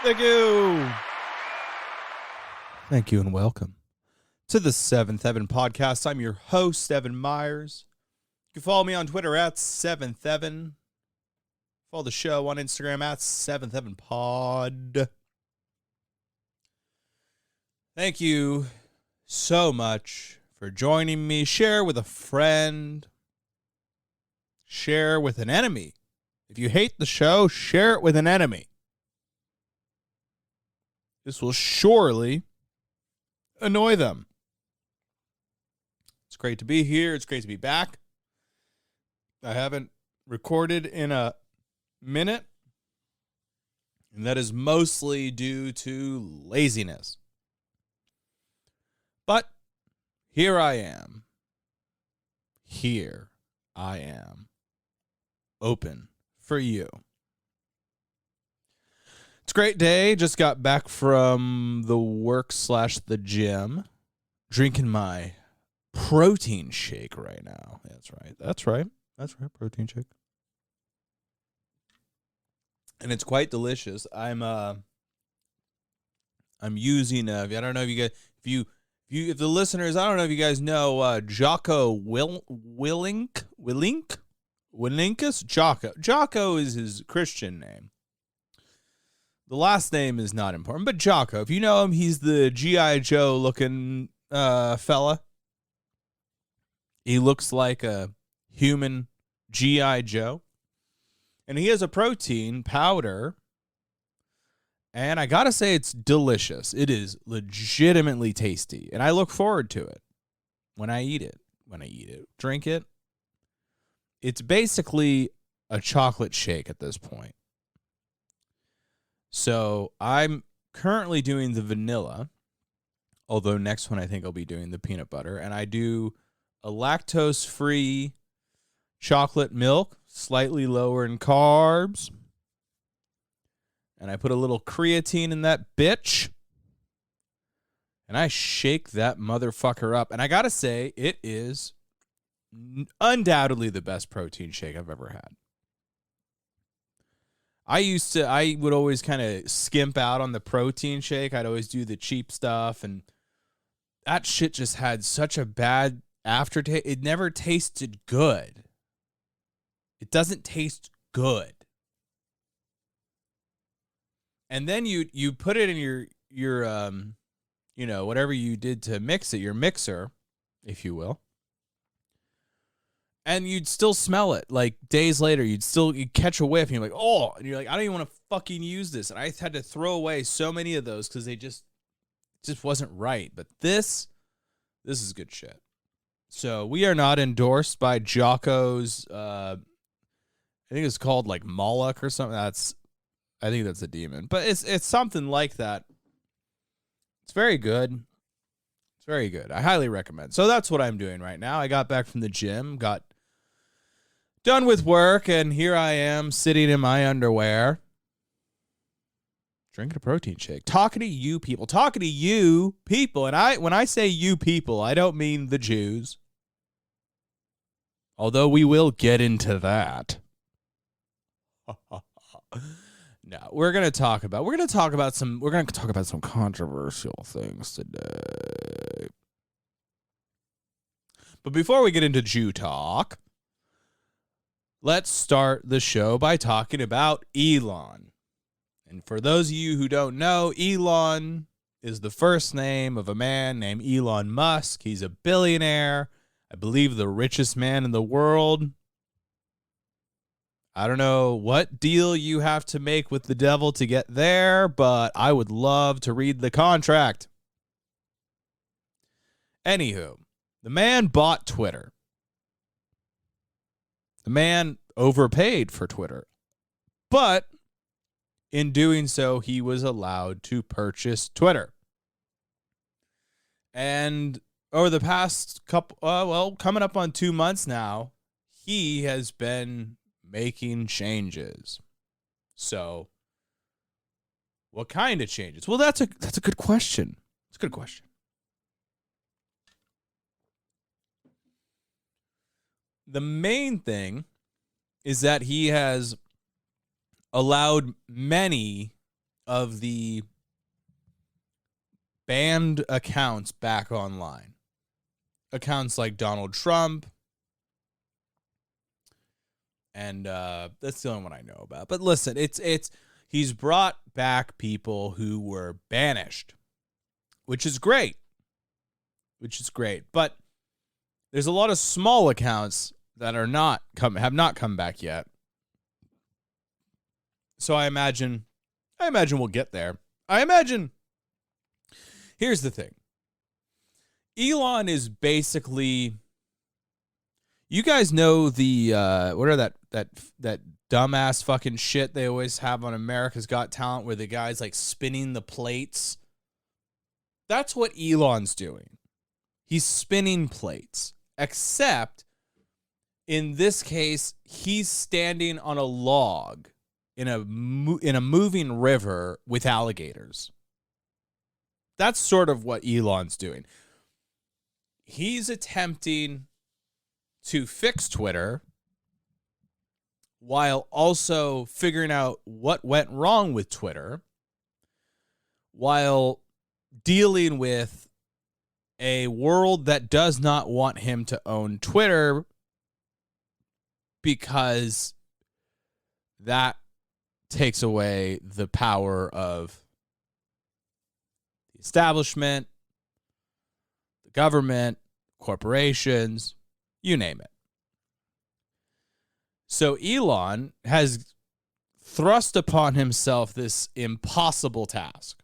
Thank you. Thank you and welcome to the Seventh Heaven Podcast. I'm your host, Evan Myers. You can follow me on Twitter at Seventh Heaven. Follow the show on Instagram at Seventh Heaven Pod. Thank you so much for joining me. Share with a friend. Share with an enemy. If you hate the show, share it with an enemy. This will surely annoy them. It's great to be here. It's great to be back. I haven't recorded in a minute, and that is mostly due to laziness. But here I am. Here I am. Open for you. It's a great day. Just got back from the work / the gym. Drinking my protein shake right now. That's right. Protein shake. And it's quite delicious. I'm using I don't know if you guys if the listeners, I don't know if you guys know Jocko Willinkus. Jocko is his Christian name. The last name is not important, but Jocko, if you know him, he's the G.I. Joe looking fella. He looks like a human G.I. Joe. And he has a protein powder. And I got to say, it's delicious. It is legitimately tasty. And I look forward to it when I eat it. Drink it. It's basically a chocolate shake at this point. So I'm currently doing the vanilla, although next one I think I'll be doing the peanut butter. And I do a lactose-free chocolate milk, slightly lower in carbs. And I put a little creatine in that bitch. And I shake that motherfucker up. And I got to say, it is undoubtedly the best protein shake I've ever had. I would always kind of skimp out on the protein shake. I'd always do the cheap stuff, and that shit just had such a bad aftertaste. It never tasted good. It doesn't taste good. And then you put it in your whatever you did to mix it, your mixer, if you will. And you'd still smell it. Like days later, you'd catch a whiff and you're like, oh, and you're like, I don't even want to fucking use this. And I had to throw away so many of those because they just wasn't right. But this is good shit. So we are not endorsed by Jocko's, I think it's called like Moloch or something. I think that's a demon, but it's something like that. It's very good. It's very good. I highly recommend. So that's what I'm doing right now. I got back from the gym, got done with work, and here I am sitting in my underwear, drinking a protein shake, talking to you people. And when I say you people, I don't mean the Jews, although we will get into that. No, we're going to talk about some controversial things today. But before we get into Jew talk, let's start the show by talking about Elon. And for those of you who don't know, Elon is the first name of a man named Elon Musk. He's a billionaire, I believe the richest man in the world. I don't know what deal you have to make with the devil to get there, but I would love to read the contract. Anywho, the man bought Twitter. The man overpaid for Twitter. But in doing so, he was allowed to purchase Twitter. And over the past coming up on 2 months now, he has been making changes. So, what kind of changes? Well, that's a good question. It's a good question. The main thing is that he has allowed many of the banned accounts back online. Accounts like Donald Trump. And that's the only one I know about. But listen, he's brought back people who were banished, which is great. But there's a lot of small accounts that have not come back yet. So I imagine we'll get there. Here's the thing. Elon is basically, you guys know the what are that dumbass fucking shit they always have on America's Got Talent where the guy's like spinning the plates? That's what Elon's doing. He's spinning plates. Except in this case, he's standing on a log in a moving river with alligators. That's sort of what Elon's doing. He's attempting to fix Twitter while also figuring out what went wrong with Twitter, while dealing with a world that does not want him to own Twitter because that takes away the power of the establishment, the government, corporations, you name it. So Elon has thrust upon himself this impossible task.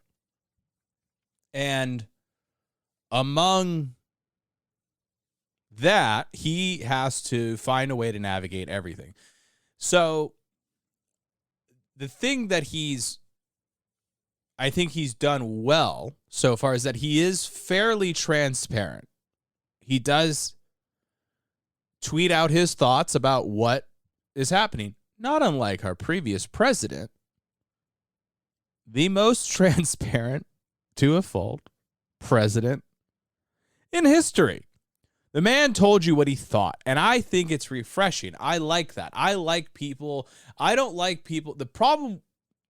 And among that, he has to find a way to navigate everything. So the thing that I think he's done well so far is that he is fairly transparent. He does tweet out his thoughts about what is happening, not unlike our previous president, the most transparent, to a fault, president in history. The man told you what he thought, and I think it's refreshing. I like that. I don't like people.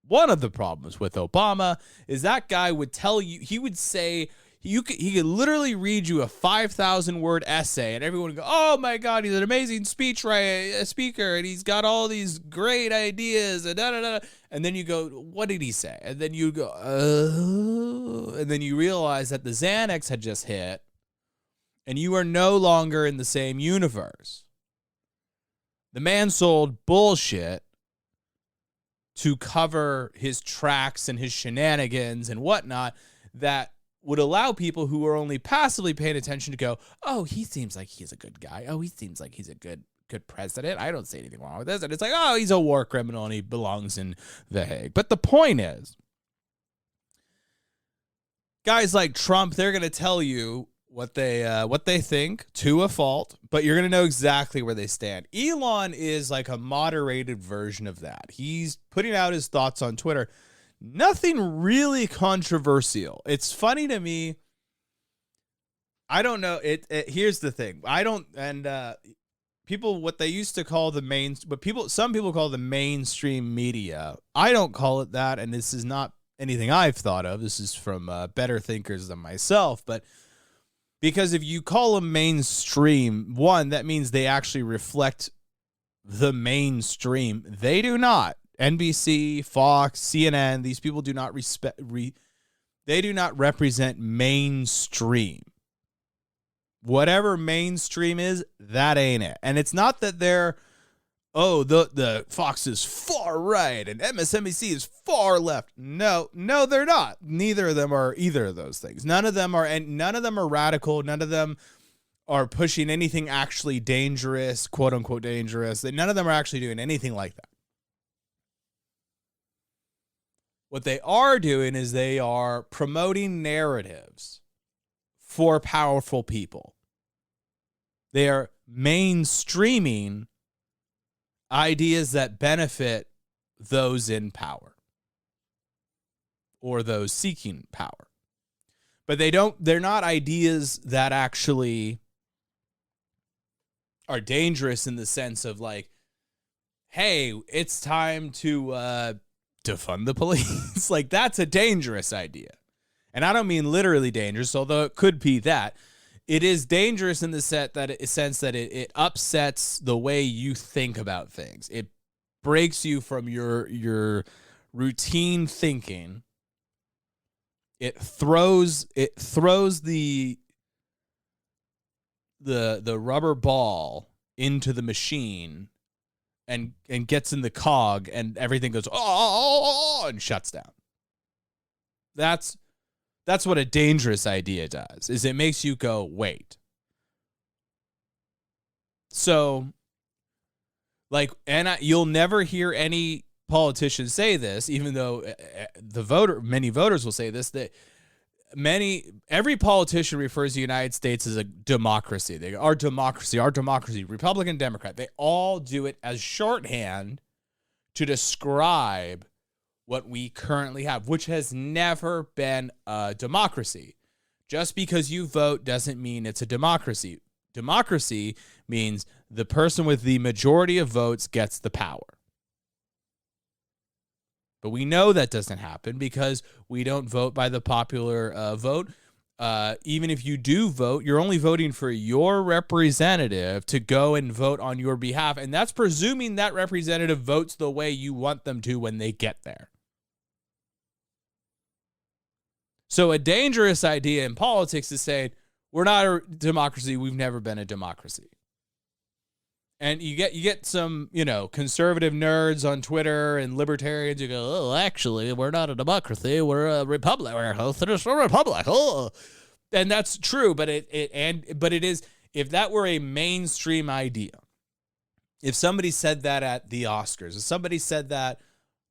One of the problems with Obama is that guy would tell you, he would say, he could literally read you a 5,000-word essay, and everyone would go, oh my God, he's an amazing speaker, and he's got all these great ideas, and da-da-da. And then you go, what did he say? And then you go, oh. And then you realize that the Xanax had just hit, and you are no longer in the same universe. The man sold bullshit to cover his tracks and his shenanigans and whatnot that would allow people who are only passively paying attention to go, oh, he seems like he's a good guy. Oh, he seems like he's a good president. I don't see anything wrong with this. And it's like, oh, he's a war criminal and he belongs in The Hague. But the point is, guys like Trump, they're going to tell you what they think to a fault, but you're going to know exactly where they stand. Elon is like a moderated version of that. He's putting out his thoughts on Twitter. Nothing really controversial. It's funny to me. I don't know. Here's the thing. People, what they used to call some people call the mainstream media. I don't call it that, and this is not anything I've thought of. This is from better thinkers than myself. But because if you call them mainstream, one, that means they actually reflect the mainstream. They do not. NBC, Fox, CNN, these people do not they do not represent mainstream. Whatever mainstream is, that ain't it. And it's not that they're, the Fox is far right and MSNBC is far left. No, they're not. Neither of them are either of those things. None of them are radical. None of them are pushing anything actually dangerous, quote unquote dangerous. None of them are actually doing anything like that. What they are doing is they are promoting narratives for powerful people. They are mainstreaming ideas that benefit those in power or those seeking power. But they're not ideas that actually are dangerous in the sense of like, hey, it's time to defund the police. Like, that's a dangerous idea. And I don't mean literally dangerous, although it could be that. It is dangerous in the sense that it upsets the way you think about things. It breaks you from your routine thinking. It throws the rubber ball into the machine and gets in the cog, and everything goes oh and shuts down. That's what a dangerous idea does, is it makes you go, wait. So, like, and you'll never hear any politician say this, even though many voters will say this, that every politician refers to the United States as a democracy. They go, our democracy, Republican, Democrat. They all do it as shorthand to describe what we currently have, which has never been a democracy. Just because you vote doesn't mean it's a democracy. Democracy means the person with the majority of votes gets the power. But we know that doesn't happen because we don't vote by the popular vote. Even if you do vote, you're only voting for your representative to go and vote on your behalf. And that's presuming that representative votes the way you want them to when they get there. So a dangerous idea in politics is saying, we're not a democracy. We've never been a democracy. And you get some, conservative nerds on Twitter and libertarians who go, oh, actually, we're not a democracy. We're a republic. We're a traditional republic. Oh. And that's true, but it is, if that were a mainstream idea, if somebody said that at the Oscars, if somebody said that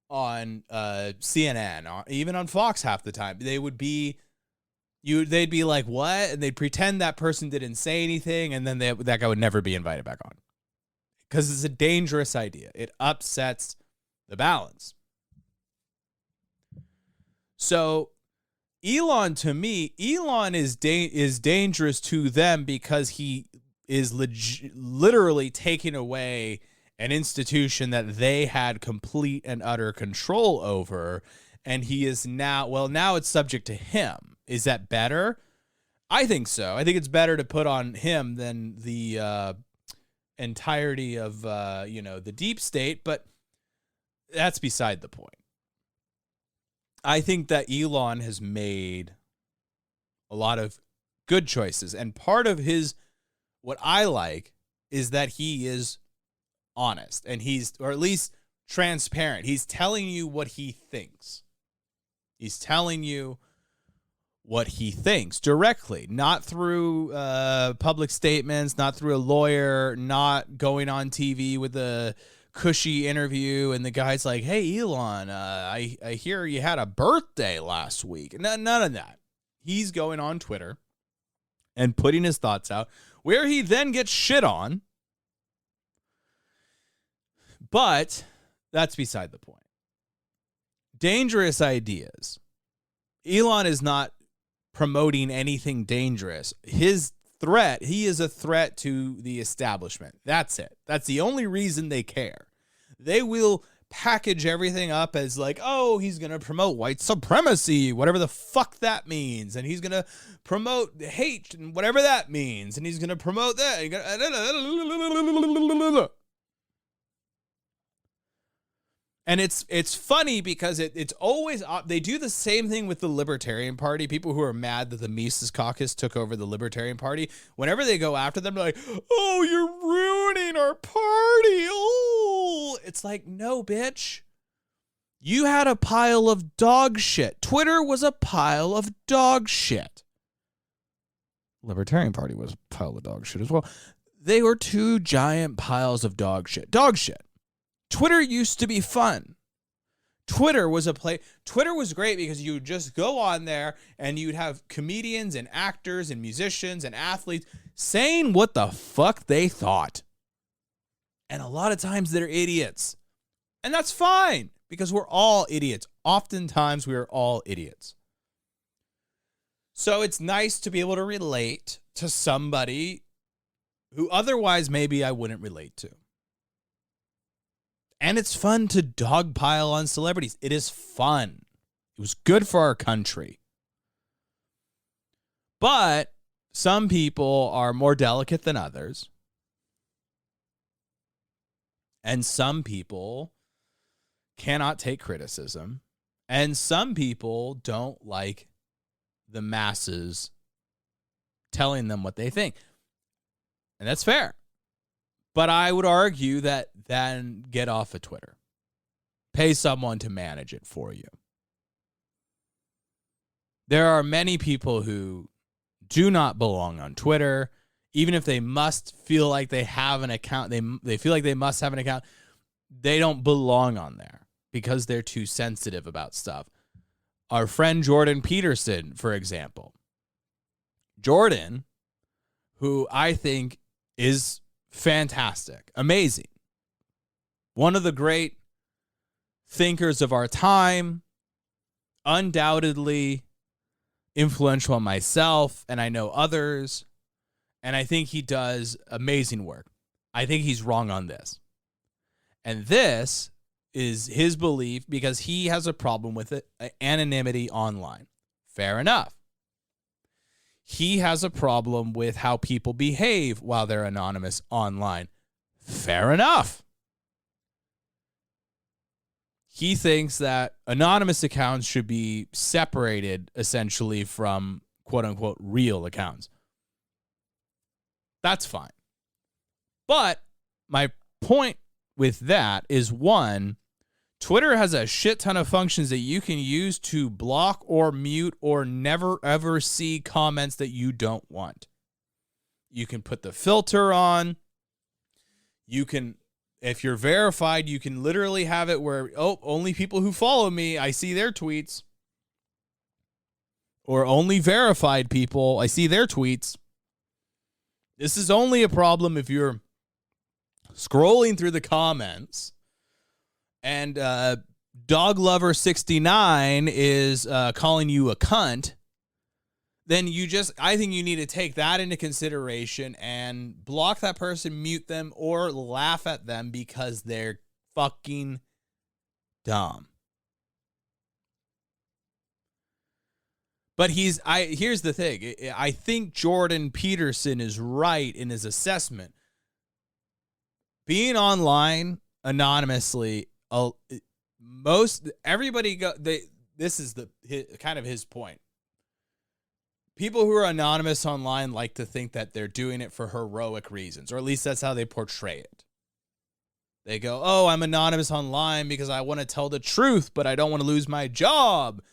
on CNN, or even on Fox half the time, they'd be like, what? And they'd pretend that person didn't say anything, and then that guy would never be invited back on. Because it's a dangerous idea. It upsets the balance. So Elon, to me, is dangerous to them because he is literally taking away an institution that they had complete and utter control over, and he is now it's subject to him. Is that better? I think so. I think it's better to put on him than the entirety of the deep state, but that's beside the point. I think that Elon has made a lot of good choices, and part of what I like is that he is honest, and or at least transparent. He's telling you what he thinks. He's telling you what he thinks directly, not through public statements, not through a lawyer, not going on TV with a cushy interview and the guy's like, hey, Elon, I hear you had a birthday last week. None of that. He's going on Twitter and putting his thoughts out, where he then gets shit on. But that's beside the point. Dangerous ideas. Elon is not promoting anything dangerous. He is a threat to the establishment. That's it. That's the only reason they care. They will package everything up as like, oh, he's going to promote white supremacy, whatever the fuck that means. And he's going to promote hate and whatever that means. And he's going to promote that. And it's funny because it's always, they do the same thing with the Libertarian Party. People who are mad that the Mises Caucus took over the Libertarian Party, whenever they go after them, they're like, oh, you're ruining our party. Oh, it's like, no, bitch. You had a pile of dog shit. Twitter was a pile of dog shit. Libertarian Party was a pile of dog shit as well. They were two giant piles of dog shit. Dog shit. Twitter used to be fun. Twitter was great because you would just go on there and you'd have comedians and actors and musicians and athletes saying what the fuck they thought. And a lot of times they're idiots. And that's fine because we're all idiots. Oftentimes we are all idiots. So it's nice to be able to relate to somebody who otherwise maybe I wouldn't relate to. And it's fun to dogpile on celebrities. It is fun. It was good for our country. But some people are more delicate than others. And some people cannot take criticism. And some people don't like the masses telling them what they think. And that's fair. But I would argue that then get off of Twitter. Pay someone to manage it for you. There are many people who do not belong on Twitter, even if they must feel like they have an account. They feel like they must have an account. They don't belong on there because they're too sensitive about stuff. Our friend Jordan Peterson, for example. Jordan, who I think is fantastic, amazing. One of the great thinkers of our time, undoubtedly influential on myself, and I know others, and I think he does amazing work. I think he's wrong on this. And this is his belief because he has a problem with it, anonymity online. Fair enough. He has a problem with how people behave while they're anonymous online. Fair enough. He thinks that anonymous accounts should be separated essentially from quote unquote real accounts. That's fine. But my point with that is, one, Twitter has a shit ton of functions that you can use to block or mute or never ever see comments that you don't want. You can put the filter on. You can, if you're verified, you can literally have it where, oh, only people who follow me, I see their tweets. Or only verified people, I see their tweets. This is only a problem if you're scrolling through the comments and Dog Lover 69 is calling you a cunt. Then I think you need to take that into consideration and block that person, mute them, or laugh at them because they're fucking dumb. But here's the thing. I think Jordan Peterson is right in his assessment. Being online anonymously, this is kind of his point. People who are anonymous online like to think that they're doing it for heroic reasons, or at least that's how they portray it. They go, oh, I'm anonymous online because I want to tell the truth, but I don't want to lose my job.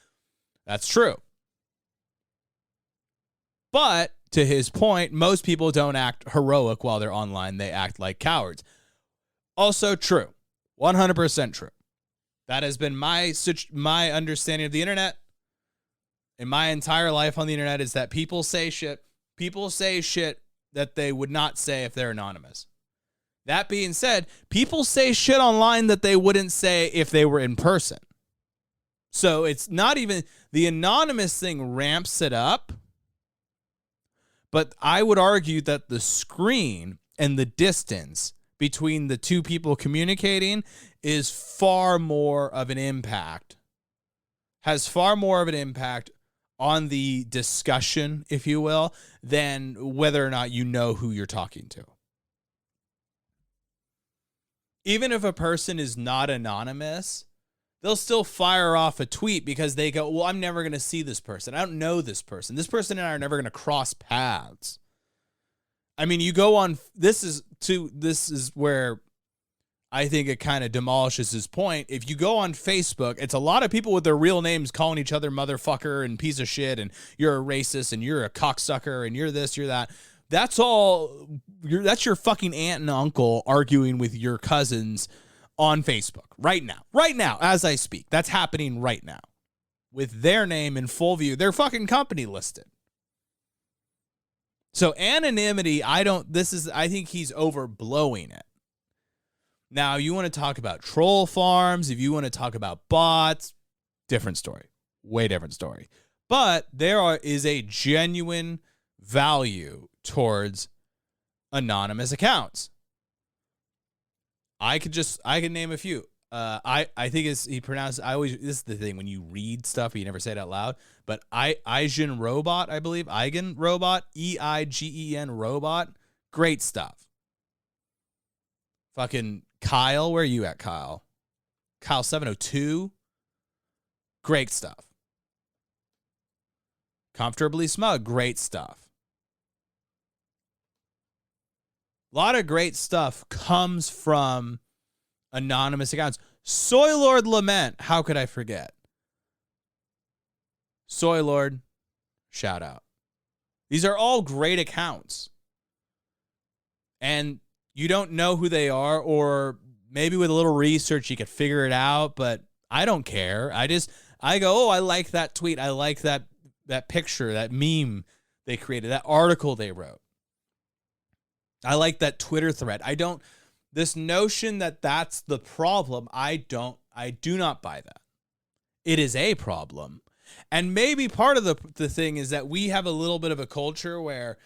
That's true. But to his point, most people don't act heroic while they're online. They act like cowards. Also true. 100% true. That has been my understanding of the internet. In my entire life on the internet is that people say shit. People say shit that they would not say if they're anonymous. That being said, people say shit online that they wouldn't say if they were in person. So it's not even, the anonymous thing ramps it up. But I would argue that the screen and the distance between the two people communicating is far more of an impact, has far more of an impact on the discussion, if you will, than whether or not you know who you're talking to. Even if a person is not anonymous, they'll still fire off a tweet because they go, well, I'm never going to see this person. I don't know this person. This person and I are never going to cross paths. I mean, you go on, this is where I think it kind of demolishes his point. If you go on Facebook, it's a lot of people with their real names calling each other motherfucker and piece of shit, and you're a racist and you're a cocksucker and you're this, you're that. That's your fucking aunt and uncle arguing with your cousins on Facebook right now, as I speak. That's happening right now with their name in full view. Their fucking company listed. So anonymity, I think he's overblowing it. Now, you want to talk about troll farms, if you want to talk about bots, different story. Way different story. But there is a genuine value towards anonymous accounts. I could name a few. I think he pronounced. I always this is the thing when you read stuff, you never say it out loud. But Eigen Robot, I believe Eigen Robot, EIGEN Robot, great stuff. Fucking Kyle, where are you at, Kyle? Kyle 702, great stuff. Comfortably Smug, great stuff. A lot of great stuff comes from anonymous accounts. Soy Lord Lament, how could I forget? Soy Lord, shout out. These are all great accounts. And you don't know who they are, or maybe with a little research you could figure it out, but I don't care. I go, oh, I like that tweet. I like that picture, that meme they created, that article they wrote. I like that Twitter thread. This notion that that's the problem, I do not buy that. It is a problem. And maybe part of the thing is that we have a little bit of a culture where,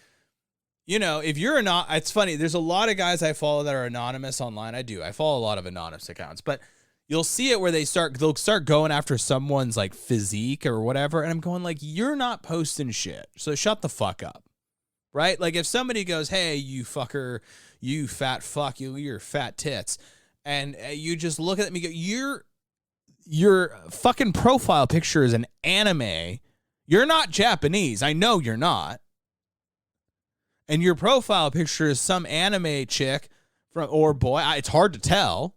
you know, if you're not, it's funny. There's a lot of guys I follow that are anonymous online. I follow a lot of anonymous accounts, but you'll see it where they'll start going after someone's like physique or whatever. And I'm going like, you're not posting shit. So shut the fuck up. Right? Like if somebody goes, hey, you fucker, you fat fuck, your fat tits. And you just look at them and you go, your fucking profile picture is an anime. You're not Japanese. I know you're not. And your profile picture is some anime chick or boy. It's hard to tell.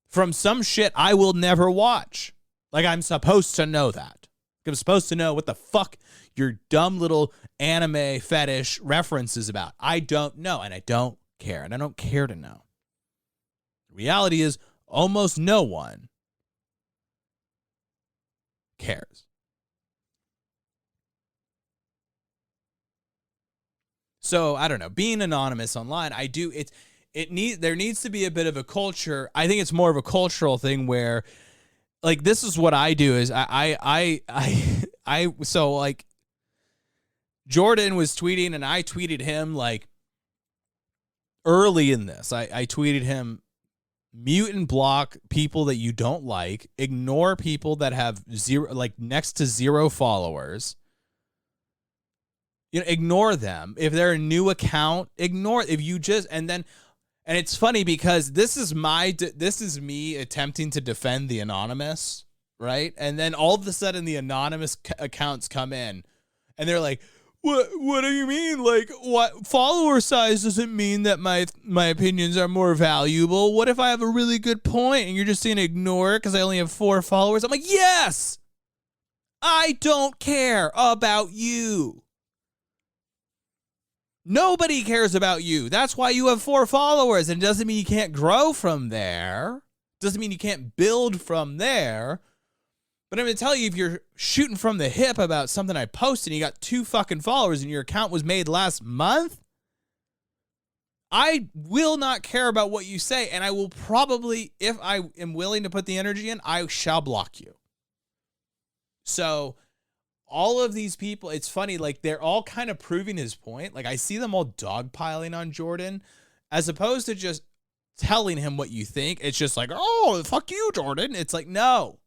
From some shit I will never watch. Like I'm supposed to know that. I'm supposed to know what the fuck your dumb little anime fetish reference is about. I don't know, and I don't care, and I don't care to know. The reality is almost no one cares. So, I don't know, being anonymous online, there needs to be a bit of a culture. I think it's more of a cultural thing where, like, this is what I do is so like Jordan was tweeting and I tweeted him like early in this. I tweeted him, mute and block people that you don't like, ignore people that have next to zero followers. You know, ignore them. If they're a new account, ignore. If you just and it's funny because this is me attempting to defend the anonymous, right? And then all of a sudden the anonymous accounts come in and they're like, What do you mean? Like, what follower size doesn't mean that my opinions are more valuable? What if I have a really good point and you're just going to ignore it because I only have 4 followers? I'm like, yes! I don't care about you. Nobody cares about you. That's why you have 4 followers. And it doesn't mean you can't grow from there. Doesn't mean you can't build from there. But I'm going to tell you, if you're shooting from the hip about something I posted and you got 2 fucking followers and your account was made last month, I will not care about what you say. And I will probably, if I am willing to put the energy in, I shall block you. So all of these people, it's funny, like they're all kind of proving his point. Like I see them all dogpiling on Jordan as opposed to just telling him what you think. It's just like, oh, fuck you, Jordan. It's like, no.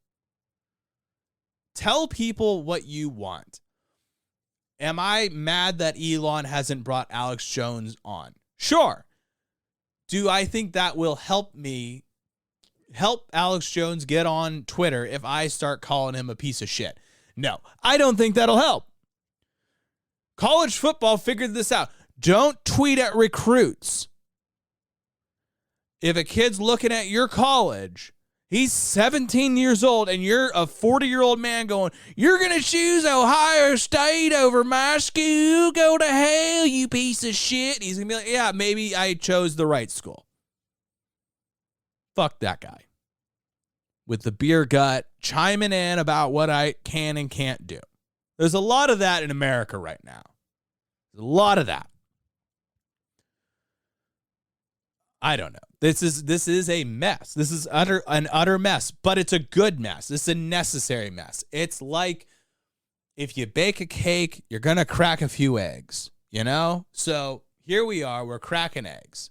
Tell people what you want. Am I mad that Elon hasn't brought Alex Jones on? Sure. Do I think that will help Alex Jones get on Twitter if I start calling him a piece of shit? No, I don't think that'll help. College football figured this out. Don't tweet at recruits. If a kid's looking at your college, he's 17 years old, and you're a 40-year-old man going, you're going to choose Ohio State over my school? Go to hell, you piece of shit. He's going to be like, yeah, maybe I chose the right school. Fuck that guy. With the beer gut, chiming in about what I can and can't do. There's a lot of that in America right now. There's a lot of that. I don't know. This is a mess. This is an utter mess, but it's a good mess. It's a necessary mess. It's like if you bake a cake, you're going to crack a few eggs, you know? So here we are, we're cracking eggs.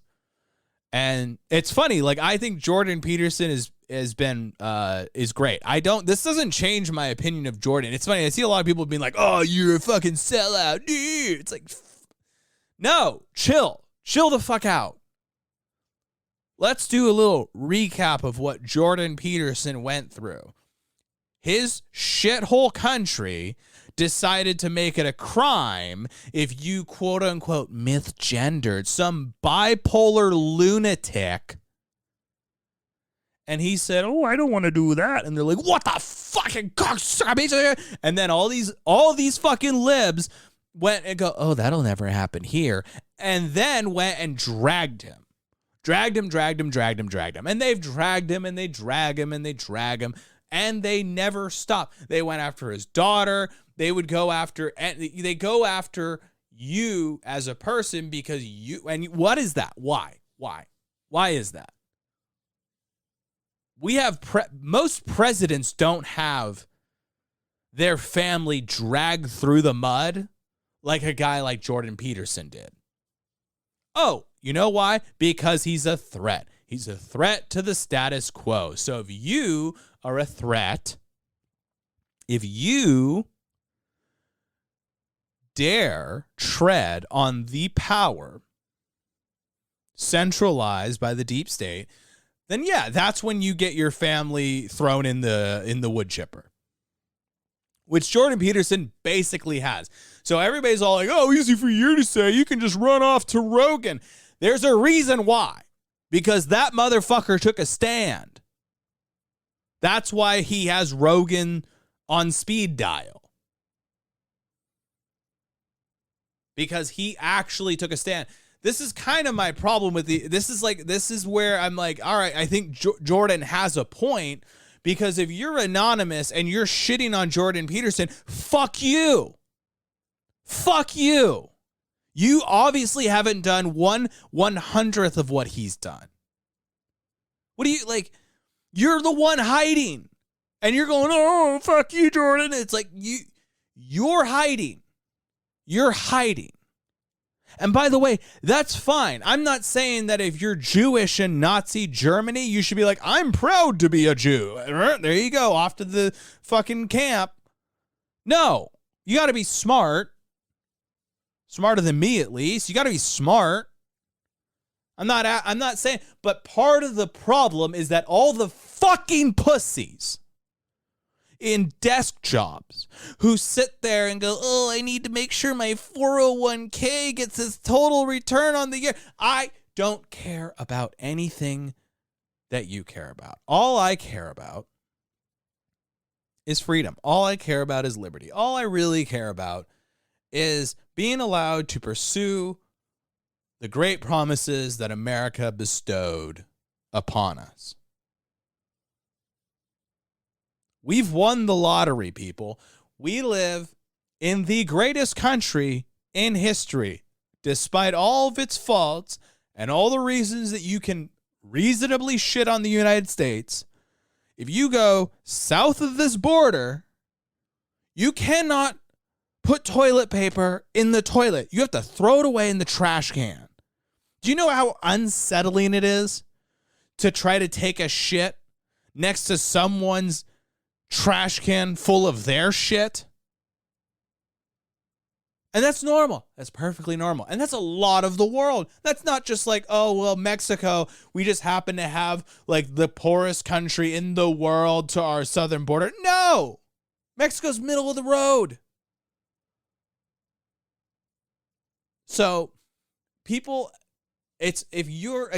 And it's funny, like I think Jordan Peterson is great. This doesn't change my opinion of Jordan. It's funny, I see a lot of people being like, "Oh, you're a fucking sellout, dude." It's like, no, chill the fuck out. Let's do a little recap of what Jordan Peterson went through. His shithole country decided to make it a crime if you quote unquote misgendered some bipolar lunatic. And he said, "Oh, I don't want to do that." And they're like, "What the fucking cocksucker?" And then all these fucking libs went and go, "Oh, that'll never happen here." And then went and dragged him. And they've dragged him and they drag him and they drag him. And they never stop. They went after his daughter. They would go after, and they go after you as a person because and what is that? Why is that? We have, most presidents don't have their family dragged through the mud like a guy like Jordan Peterson did. Oh, you know why? Because he's a threat. He's a threat to the status quo. So if you are a threat, if you dare tread on the power centralized by the deep state, then yeah, that's when you get your family thrown in the wood chipper, which Jordan Peterson basically has. So everybody's all like, "Oh, easy for you to say. You can just run off to Rogan." There's a reason why. Because that motherfucker took a stand. That's why he has Rogan on speed dial. Because he actually took a stand. This is kind of my problem with this is where I'm like, all right, I think Jordan has a point, because if you're anonymous and you're shitting on Jordan Peterson, fuck you. Fuck you. You obviously haven't done 1/100th of what he's done. What do you, like, you're the one hiding. And you're going, "Oh, fuck you, Jordan." It's like, you're hiding. You're hiding. And by the way, that's fine. I'm not saying that if you're Jewish in Nazi Germany, you should be like, "I'm proud to be a Jew." There you go, off to the fucking camp. No, you got to be smart. Smarter than me, at least. You got to be smart. I'm not saying, but part of the problem is that all the fucking pussies in desk jobs who sit there and go, "Oh, I need to make sure my 401k gets its total return on the year." I don't care about anything that you care about. All I care about is freedom. All I care about is liberty. All I really care about is being allowed to pursue the great promises that America bestowed upon us. We've won the lottery, people. We live in the greatest country in history, despite all of its faults and all the reasons that you can reasonably shit on the United States. If you go south of this border, you cannot put toilet paper in the toilet. You have to throw it away in the trash can. Do you know how unsettling it is to try to take a shit next to someone's trash can full of their shit? And that's normal. That's perfectly normal. And that's a lot of the world. That's not just like, "Oh, well, Mexico, we just happen to have like the poorest country in the world to our southern border." No! Mexico's middle of the road. So people, if you're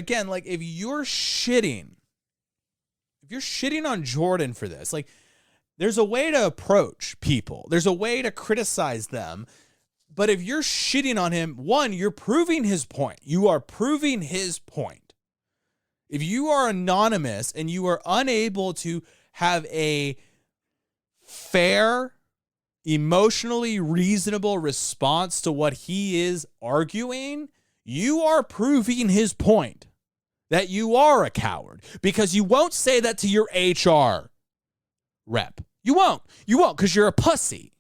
shitting on Jordan for this, like, there's a way to approach people. There's a way to criticize them. But if you're shitting on him, one, you're proving his point. You are proving his point. If you are anonymous and you are unable to have a fair, emotionally reasonable response to what he is arguing, you are proving his point that you are a coward, because you won't say that to your HR rep. You won't because you're a pussy.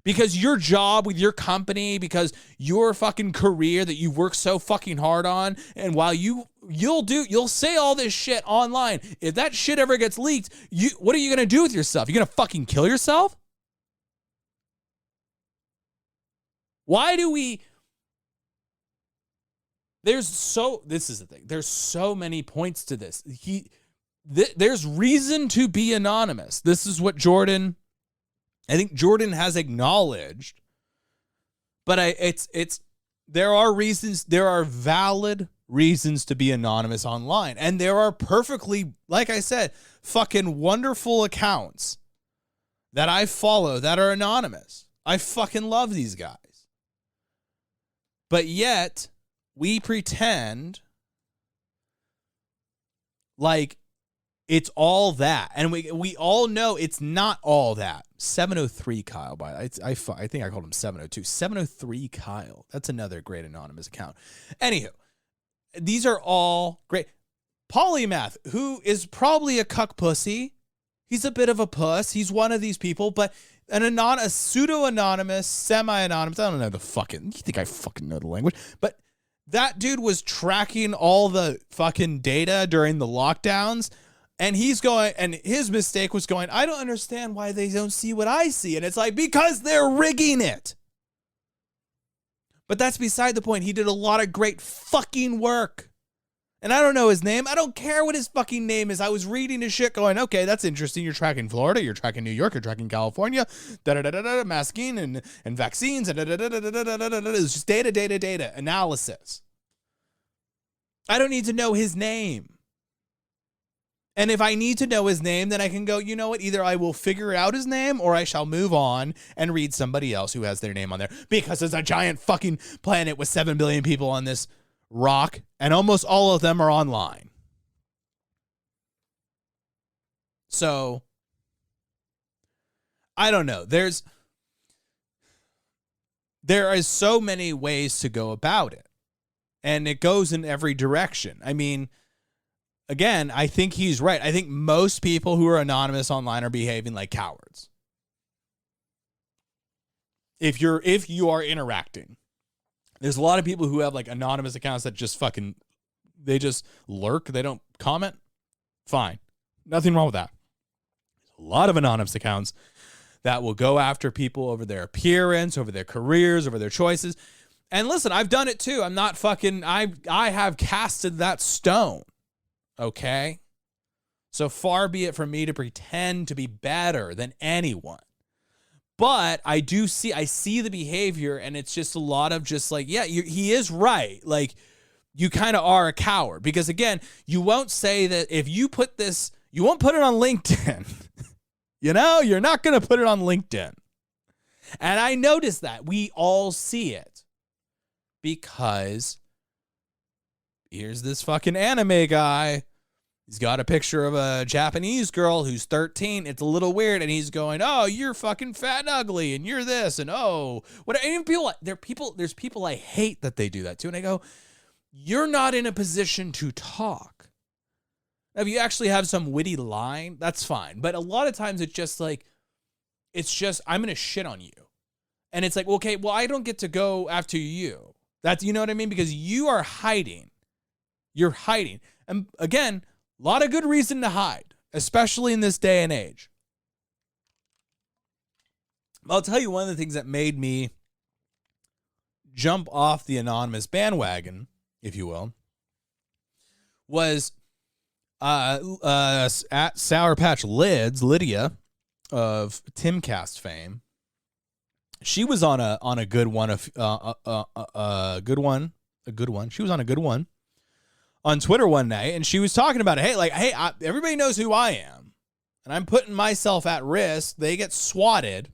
Because your job with your company, because your fucking career that you work so fucking hard on, and while you'll say all this shit online, if that shit ever gets leaked, what are you gonna do with yourself? You're gonna fucking kill yourself? Why do we? This is the thing. There's so many points to this. There's reason to be anonymous. This is what I think Jordan has acknowledged, but there are reasons, there are valid reasons to be anonymous online. And there are perfectly, like I said, fucking wonderful accounts that I follow that are anonymous. I fucking love these guys. But yet, we pretend like it's all that. And we all know it's not all that. 703 Kyle, by I think I called him 702. 703 Kyle. That's another great anonymous account. Anywho, these are all great. Polymath, who is probably a cuck pussy. He's a bit of a puss. He's one of these people, but a pseudo-anonymous, semi-anonymous, I don't know you think I fucking know the language, but that dude was tracking all the fucking data during the lockdowns. And his mistake was going, I don't understand why they don't see what I see. And it's like, because they're rigging it. But that's beside the point. He did a lot of great fucking work. And I don't know his name. I don't care what his fucking name is. I was reading his shit going, okay, that's interesting. You're tracking Florida. You're tracking New York. You're tracking California. Masking and vaccines. It's just data analysis. I don't need to know his name. And if I need to know his name, then I can go, you know what? Either I will figure out his name or I shall move on and read somebody else who has their name on there. Because it's a giant fucking planet with 7 billion people on this rock, and almost all of them are online. So, I don't know. There is so many ways to go about it. And it goes in every direction. I mean, again, I think he's right. I think most people who are anonymous online are behaving like cowards. If you are interacting. There's a lot of people who have like anonymous accounts that just they just lurk. They don't comment. Fine. Nothing wrong with that. A lot of anonymous accounts that will go after people over their appearance, over their careers, over their choices. And listen, I've done it too. I'm not fucking, I have casted that stone. Okay? So far be it from me to pretend to be better than anyone. But I see the behavior, and it's just a lot of just like, yeah, he is right. Like, you kind of are a coward. Because again, you won't say that if you put this, you won't put it on LinkedIn. You know, you're not going to put it on LinkedIn. And I noticed that. We all see it. Because here's this fucking anime guy. He's got a picture of a Japanese girl who's 13. It's a little weird. And he's going, oh, you're fucking fat and ugly. And you're this. And oh, what? And there's people I hate that they do that too. And I go, you're not in a position to talk. Now, if you actually have some witty line, that's fine. But a lot of times it's just, I'm going to shit on you. And it's like, okay, well, I don't get to go after you. That's, you know what I mean? Because you are hiding. You're hiding. And again, a lot of good reason to hide, especially in this day and age. I'll tell you one of the things that made me jump off the anonymous bandwagon, if you will, was at Sour Patch Lids, Lydia of Timcast fame. She was on a good one, a good one. She was on a good one on Twitter one night, and she was talking about it. Hey, everybody knows who I am, and I'm putting myself at risk. They get swatted,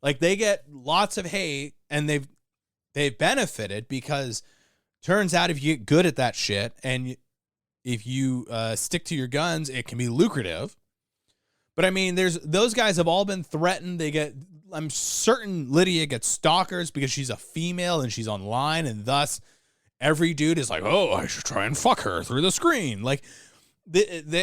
like they get lots of hate, and they've benefited because turns out if you get good at that shit and if you stick to your guns, it can be lucrative. But I mean, those guys have all been threatened. I'm certain Lydia gets stalkers because she's a female and she's online, and thus every dude is like, oh, I should try and fuck her through the screen. Like,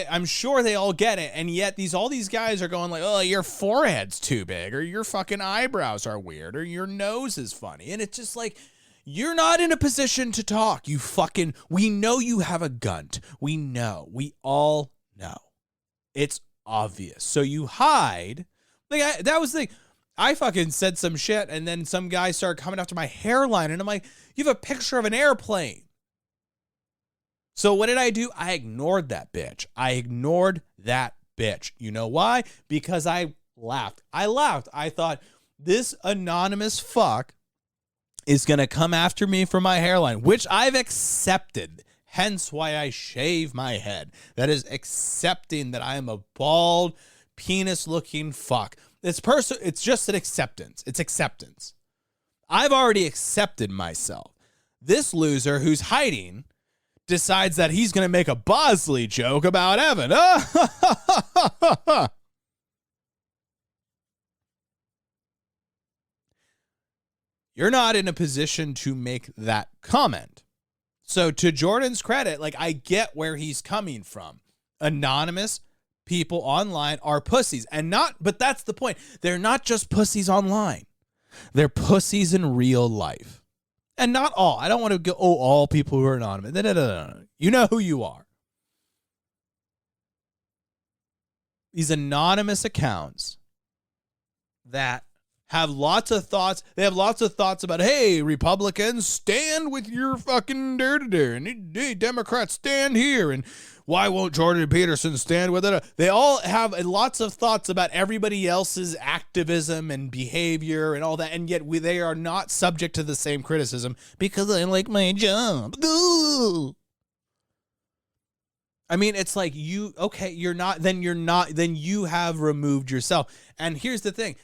I'm sure they all get it, and yet all these guys are going like, oh, your forehead's too big, or your fucking eyebrows are weird, or your nose is funny, and it's just like, you're not in a position to talk. We know you have a gunt. We all know. It's obvious. So you hide. Like that was the thing. I fucking said some shit, and then some guy started coming after my hairline, and I'm like, you have a picture of an airplane. So what did I do? I ignored that bitch. You know why? Because I laughed. I thought, this anonymous fuck is going to come after me for my hairline, which I've accepted. Hence why I shave my head. That is accepting that I am a bald, penis-looking fuck. It's just an acceptance. It's acceptance. I've already accepted myself. This loser who's hiding decides that he's going to make a Bosley joke about Evan. You're not in a position to make that comment. So to Jordan's credit, like, I get where he's coming from. Anonymous people online are pussies, but that's the point. They're not just pussies online. They're pussies in real life. And not all. I don't want to go, all people who are anonymous. No. You know who you are. These anonymous accounts that have lots of thoughts. They have lots of thoughts about, hey, Republicans, stand with your fucking der-der-der. And hey, Democrats, stand here. And why won't Jordan Peterson stand with it? They all have lots of thoughts about everybody else's activism and behavior and all that, and yet they are not subject to the same criticism because I like my job. Ooh. I mean, it's like then you have removed yourself. And here's the thing.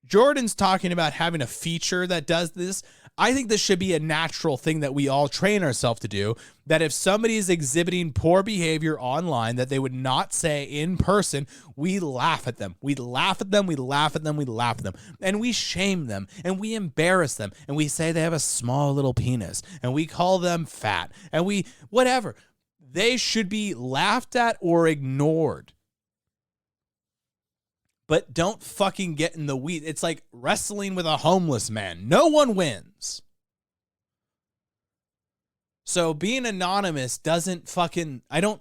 Jordan's talking about having a feature that does this. I think this should be a natural thing that we all train ourselves to do, that if somebody is exhibiting poor behavior online that they would not say in person, we laugh at them. We laugh at them. And we shame them and we embarrass them and we say they have a small little penis and we call them fat and whatever. They should be laughed at or ignored. But don't fucking get in the weeds. It's like wrestling with a homeless man. No one wins. So being anonymous doesn't fucking, there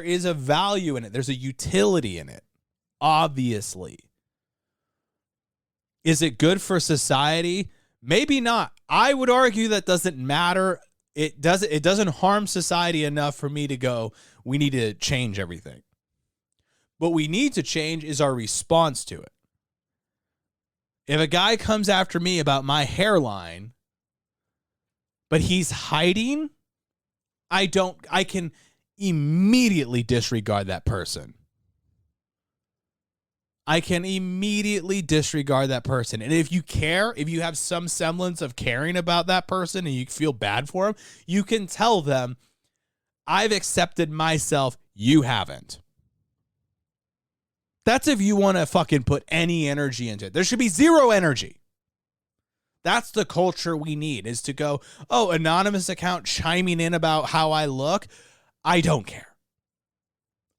is a value in it. There's a utility in it. Obviously. Is it good for society? Maybe not. I would argue that doesn't matter. It doesn't harm society enough for me to go, we need to change everything. What we need to change is our response to it. If a guy comes after me about my hairline, but he's hiding, I can immediately disregard that person. And if you care, if you have some semblance of caring about that person and you feel bad for him, you can tell them, I've accepted myself, you haven't. That's if you want to fucking put any energy into it. There should be zero energy. That's the culture we need, is to go, oh, anonymous account chiming in about how I look. I don't care.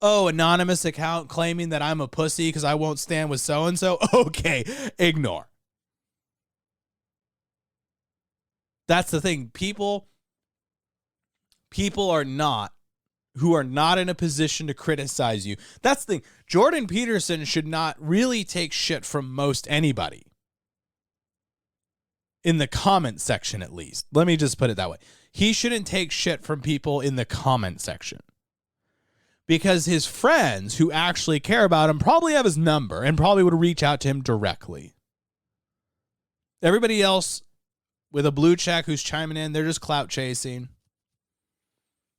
Oh, anonymous account claiming that I'm a pussy because I won't stand with so-and-so. Okay, ignore. That's the thing. People who are not in a position to criticize you. That's the thing. Jordan Peterson should not really take shit from most anybody. In the comment section, at least. Let me just put it that way. He shouldn't take shit from people in the comment section. Because his friends who actually care about him probably have his number and probably would reach out to him directly. Everybody else with a blue check who's chiming in, they're just clout chasing.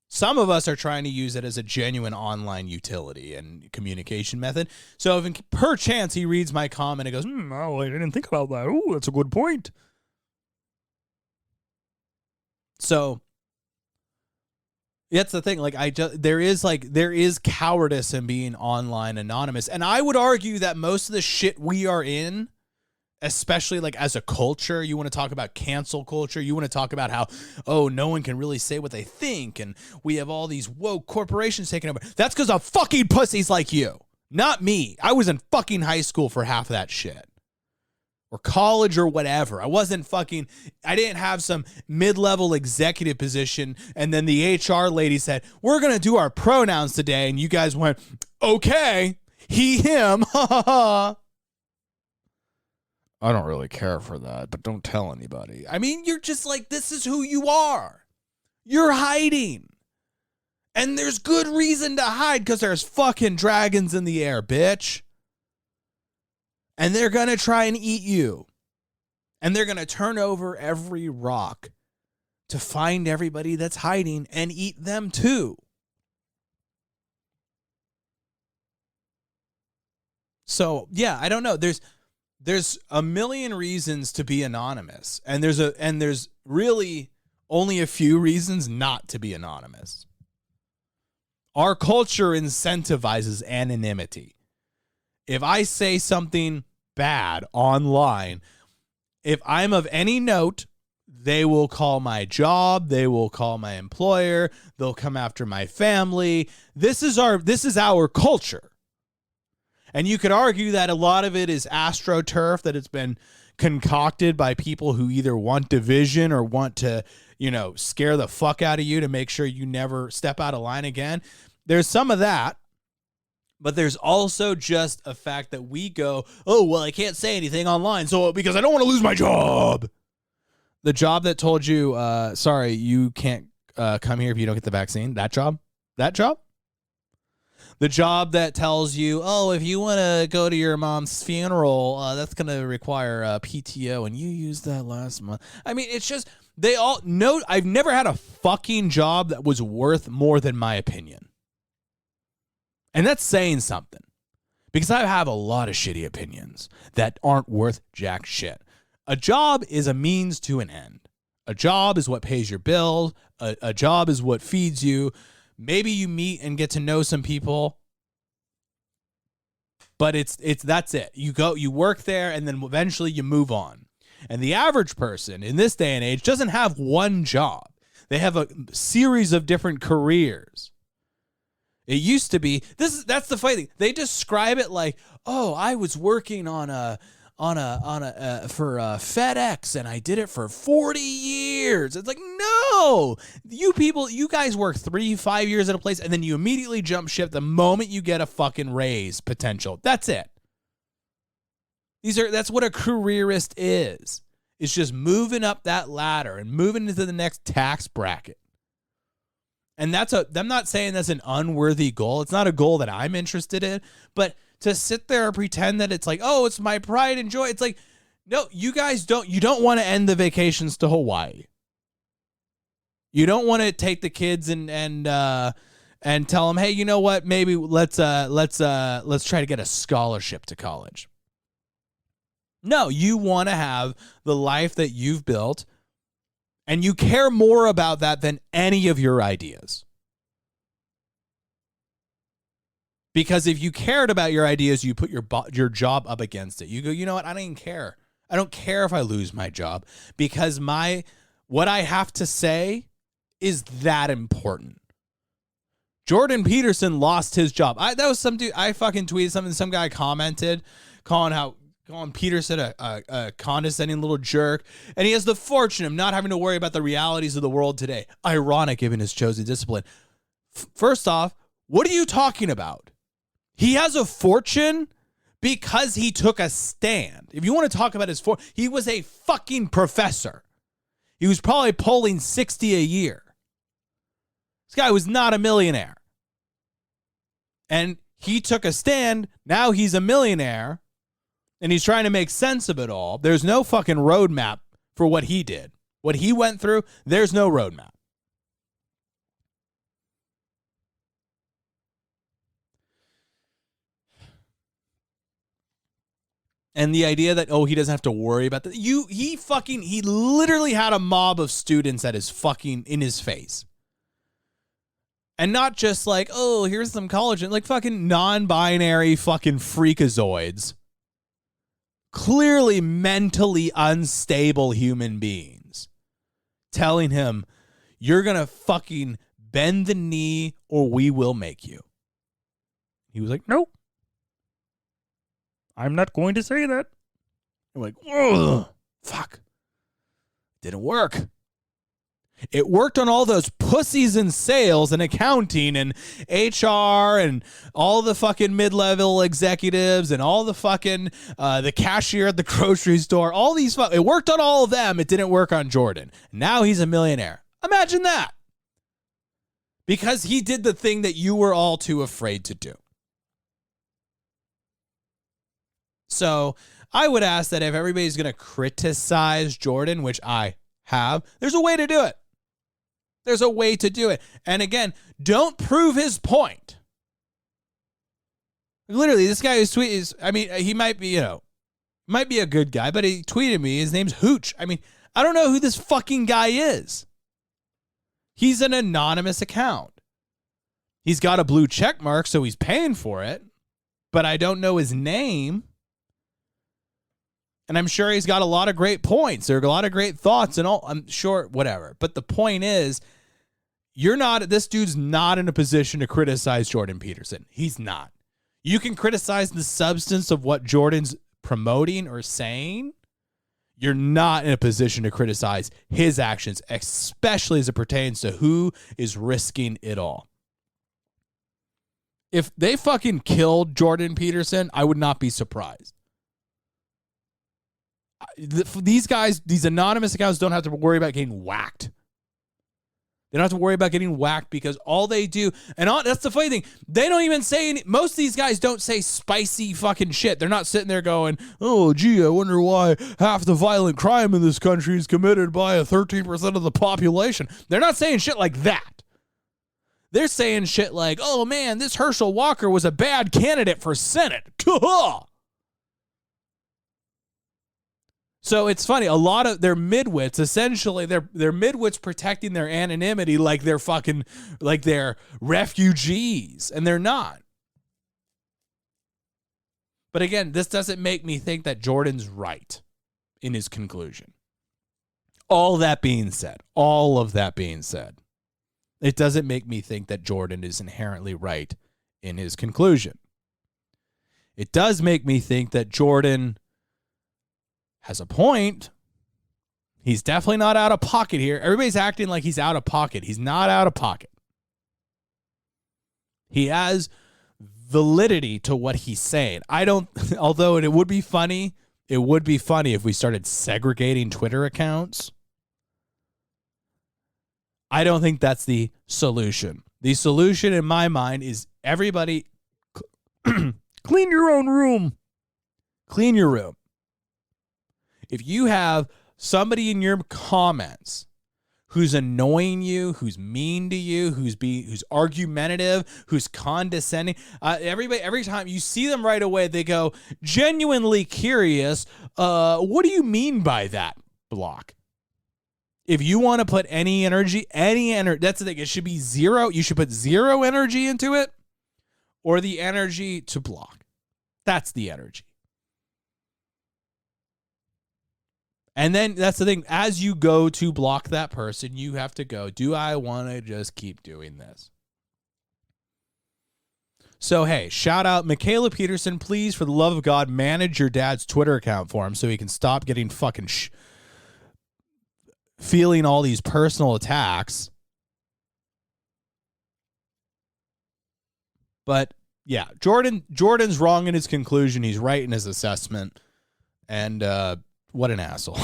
Some of us are trying to use it as a genuine online utility and communication method. So if per chance he reads my comment and goes, oh, I didn't think about that. Oh, that's a good point. So that's the thing. Like, there is cowardice in being online anonymous. And I would argue that most of the shit we are in especially like as a culture. You want to talk about cancel culture. You want to talk about how, oh, no one can really say what they think. And we have all these woke corporations taking over. That's because of fucking pussies like you, not me. I was in fucking high school for half of that shit. Or college or whatever. I didn't have some mid-level executive position and then the HR lady said, we're going to do our pronouns today. And you guys went, okay, he, him, ha ha ha. I don't really care for that, but don't tell anybody. I mean, you're just like, this is who you are. You're hiding. And there's good reason to hide because there's fucking dragons in the air, bitch. And they're going to try and eat you. And they're going to turn over every rock to find everybody that's hiding and eat them too. So, yeah, I don't know. There's a million reasons to be anonymous. And there's really only a few reasons not to be anonymous. Our culture incentivizes anonymity. If I say something bad online, if I'm of any note, they will call my job, they will call my employer, they'll come after my family. This is our culture. And you could argue that a lot of it is AstroTurf, that it's been concocted by people who either want division or want to, scare the fuck out of you to make sure you never step out of line again. There's some of that. But there's also just a fact that we go, oh, well, I can't say anything online because I don't want to lose my job. The job that told you, sorry, you can't come here if you don't get the vaccine. That job? The job that tells you, oh, if you want to go to your mom's funeral, that's going to require PTO, and you used that last month. I mean, it's just, they all know. I've never had a fucking job that was worth more than my opinion. And that's saying something, because I have a lot of shitty opinions that aren't worth jack shit. A job is a means to an end. A job is what pays your bills. A job is what feeds you. Maybe you meet and get to know some people, but that's it. You work there, and then eventually you move on. And the average person in this day and age doesn't have one job. They have a series of different careers. It used to be that's the funny thing. They describe it like, oh, I was working for FedEx and I did it for 40 years. It's like, no, you guys work 3-5 years at a place and then you immediately jump ship the moment you get a fucking raise potential. That's it. That's what a careerist is. It's just moving up that ladder and moving into the next tax bracket. And I'm not saying that's an unworthy goal. It's not a goal that I'm interested in, but to sit there and pretend that it's like, oh, it's my pride and joy. It's like, no, you don't want to end the vacations to Hawaii. You don't want to take the kids and tell them, hey, you know what? Maybe let's try to get a scholarship to college. No, you want to have the life that you've built. And you care more about that than any of your ideas. Because if you cared about your ideas, you put your job up against it. You go, you know what? I don't even care. I don't care if I lose my job because what I have to say is that important. Jordan Peterson lost his job. That was some dude. I fucking tweeted something. Some guy commented calling Peterson a condescending little jerk, and he has the fortune of not having to worry about the realities of the world today. Ironic given his chosen discipline. First off, what are you talking about? He has a fortune because he took a stand. If you want to talk about he was a fucking professor. He was probably pulling 60 a year. This guy was not a millionaire. And he took a stand. Now he's a millionaire. And he's trying to make sense of it all. There's no fucking roadmap for what he did. What he went through, there's no roadmap. And the idea that, oh, he doesn't have to worry about that. He literally had a mob of students in his face. And not just like, oh, here's some college, like fucking non-binary fucking freakazoids clearly mentally unstable human beings telling him, you're going to fucking bend the knee or we will make you. He was like, no, I'm not going to say that. I'm like, ugh, fuck. Didn't work. It worked on all those pussies in sales and accounting and HR and all the fucking mid-level executives and all the fucking the cashier at the grocery store. All these it worked on all of them. It didn't work on Jordan. Now he's a millionaire. Imagine that. Because he did the thing that you were all too afraid to do. So I would ask that if everybody's going to criticize Jordan, which I have, there's a way to do it. There's a way to do it. And again, don't prove his point. Literally, this guy who's tweeting is, I mean, he might be, might be a good guy, but he tweeted me. His name's Hooch. I mean, I don't know who this fucking guy is. He's an anonymous account. He's got a blue check mark, so he's paying for it, but I don't know his name. And I'm sure he's got a lot of great points. There are a lot of great thoughts and all. I'm sure, whatever. But the point is, this dude's not in a position to criticize Jordan Peterson. He's not. You can criticize the substance of what Jordan's promoting or saying. You're not in a position to criticize his actions, especially as it pertains to who is risking it all. If they fucking killed Jordan Peterson, I would not be surprised. These guys, these anonymous accounts don't have to worry about getting whacked. They don't have to worry about getting whacked because all they do, and that's the funny thing, they don't even say most of these guys don't say spicy fucking shit. They're not sitting there going, oh, gee, I wonder why half the violent crime in this country is committed by 13% of the population. They're not saying shit like that. They're saying shit like, oh, man, this Herschel Walker was a bad candidate for Senate. So it's funny, a lot of their midwits, essentially, they're midwits protecting their anonymity like they're fucking, like they're refugees, and they're not. But again, this doesn't make me think that Jordan's right in his conclusion. All of that being said, it doesn't make me think that Jordan is inherently right in his conclusion. It does make me think that Jordan has a point. He's definitely not out of pocket here. Everybody's acting like he's out of pocket. He's not out of pocket. He has validity to what he's saying. Although it would be funny if we started segregating Twitter accounts. I don't think that's the solution. The solution in my mind is everybody clean your own room. Clean your room. If you have somebody in your comments who's annoying you, who's mean to you, who's argumentative, who's condescending, every time you see them right away, they go, genuinely curious, what do you mean by that? Block. If you want to put any energy, that's the thing. It should be zero. You should put zero energy into it or the energy to block. That's the energy. And then that's the thing. As you go to block that person, you have to go, do I want to just keep doing this? So, hey, shout out Michaela Peterson. Please, for the love of God, manage your dad's Twitter account for him so he can stop getting fucking feeling all these personal attacks. But, yeah, Jordan's wrong in his conclusion. He's right in his assessment. And, what an asshole.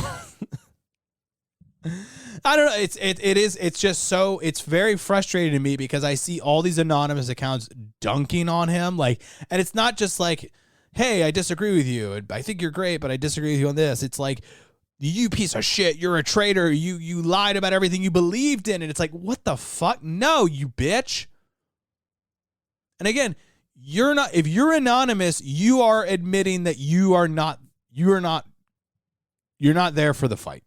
I don't know. It's just so, it's very frustrating to me because I see all these anonymous accounts dunking on him. And it's not just like, hey, I disagree with you. And I think you're great, but I disagree with you on this. It's like, you piece of shit. You're a traitor. You lied about everything you believed in. And it's like, what the fuck? No, you bitch. And again, if you're anonymous, you are admitting that you're not there for the fight.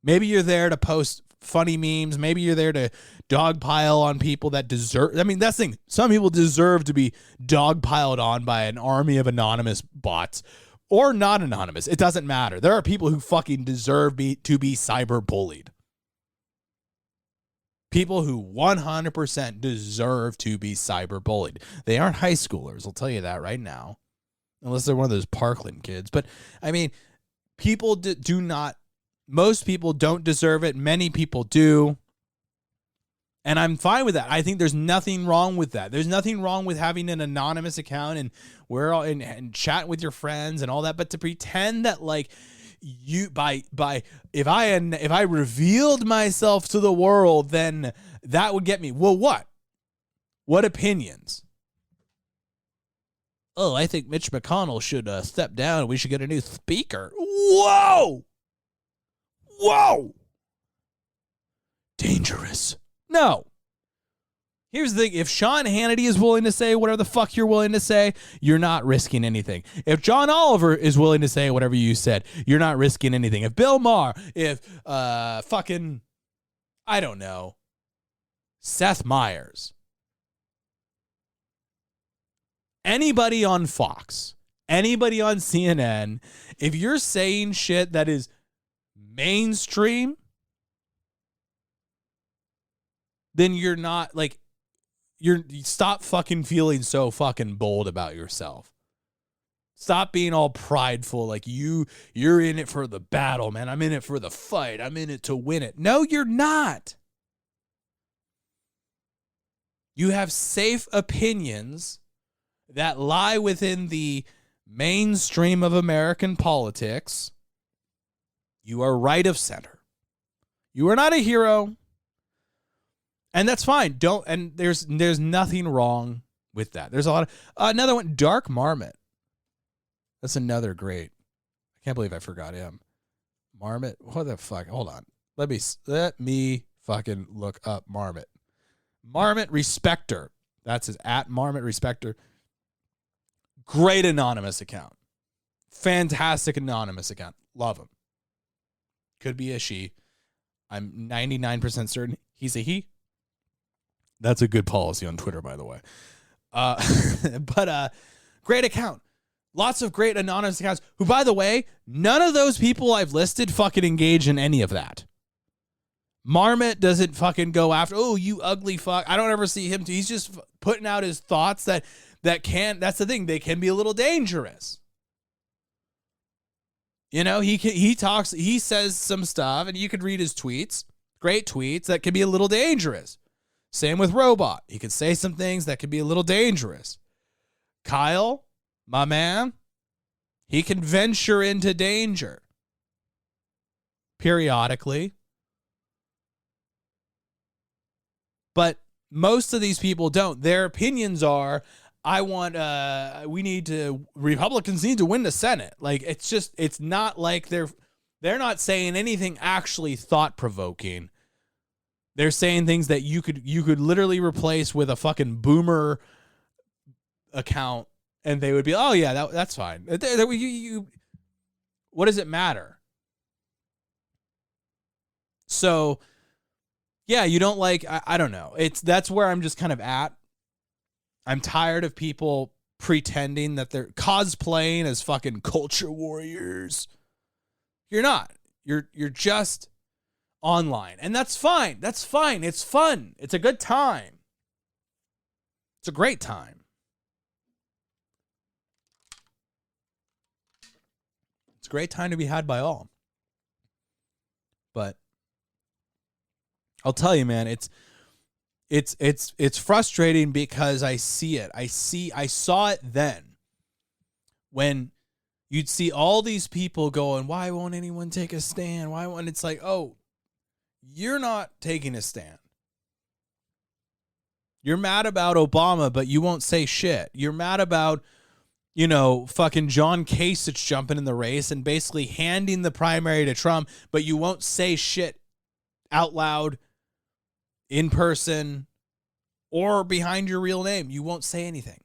Maybe you're there to post funny memes. Maybe you're there to dogpile on people that deserve. I mean, that's the thing. Some people deserve to be dogpiled on by an army of anonymous bots. or not anonymous. It doesn't matter. There are people who fucking deserve to be cyber bullied. People who 100% deserve to be cyber bullied. They aren't high schoolers. I'll tell you that right now. Unless they're one of those Parkland kids. But I mean, people do not, most people don't deserve it. Many people do. And I'm fine with that. I think there's nothing wrong with that. There's nothing wrong with having an anonymous account and we're all and chat with your friends and all that. But to pretend that like you if I revealed myself to the world, then that would get me. Well, what? What opinions? Oh, I think Mitch McConnell should step down and we should get a new speaker. Whoa! Whoa! Dangerous. No. Here's the thing. If Sean Hannity is willing to say whatever the fuck you're willing to say, you're not risking anything. If John Oliver is willing to say whatever you said, you're not risking anything. If Bill Maher, if fucking, I don't know, Seth Meyers, anybody on Fox, anybody on CNN, if you're saying shit that is mainstream, then you're not like, you stop fucking feeling so fucking bold about yourself. Stop being all prideful like you're in it for the battle, man. I'm in it for the fight. I'm in it to win it. No, you're not. You have safe opinions that lie within the mainstream of American politics. You are right of center. You are not a hero. And that's fine. There's nothing wrong with that. There's a lot of another one, Dark Marmot. That's another great. I can't believe I forgot him. Marmot. What the fuck? Hold on. Let me fucking look up Marmot. Marmot Respecter. That's his @ Marmot Respecter. Great anonymous account. Fantastic anonymous account. Love him. Could be a she. I'm 99% certain he's a he. That's a good policy on Twitter, by the way. But great account. Lots of great anonymous accounts who, by the way, none of those people I've listed fucking engage in any of that. Marmot doesn't fucking go after, oh, you ugly fuck. I don't ever see him. He's just putting out his thoughts that's the thing. They can be a little dangerous. You know, he talks, he says some stuff and you could read his tweets, great tweets that can be a little dangerous. Same with Robot. He could say some things that could be a little dangerous. Kyle, my man, he can venture into danger periodically. But most of these people don't. Their opinions are, Republicans need to win the Senate. Like, it's not like they're not saying anything actually thought-provoking. They're saying things that you could literally replace with a fucking boomer account, and they would be, oh yeah, that's fine. What does it matter? So, yeah, you don't like. I don't know. That's where I'm just kind of at. I'm tired of people pretending that they're cosplaying as fucking culture warriors. You're not. You're just online. And that's fine. That's fine. It's fun. It's a good time. It's a great time. It's a great time to be had by all. But I'll tell you, man, it's frustrating because I see it. I saw it then when you'd see all these people going, why won't anyone take a stand? Why won't it's like, oh, you're not taking a stand. You're mad about Obama, but you won't say shit. You're mad about, fucking John Kasich jumping in the race and basically handing the primary to Trump, but you won't say shit out loud, in person, or behind your real name. You won't say anything.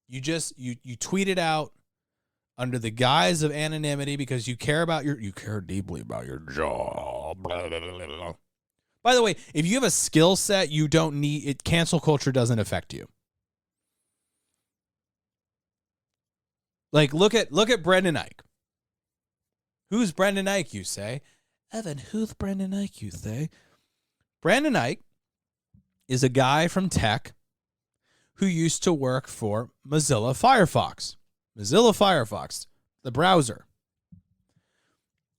You just, you tweet it out under the guise of anonymity because you care deeply about your job. Blah, blah, blah, blah. By the way, if you have a skill set, you don't need it. Cancel culture doesn't affect you. Like, look at Brendan Eich. Who's Brendan Eich, you say? Evan, who's Brendan Eich, you say? Brendan Eich is a guy from tech who used to work for Mozilla Firefox. Mozilla Firefox, the browser.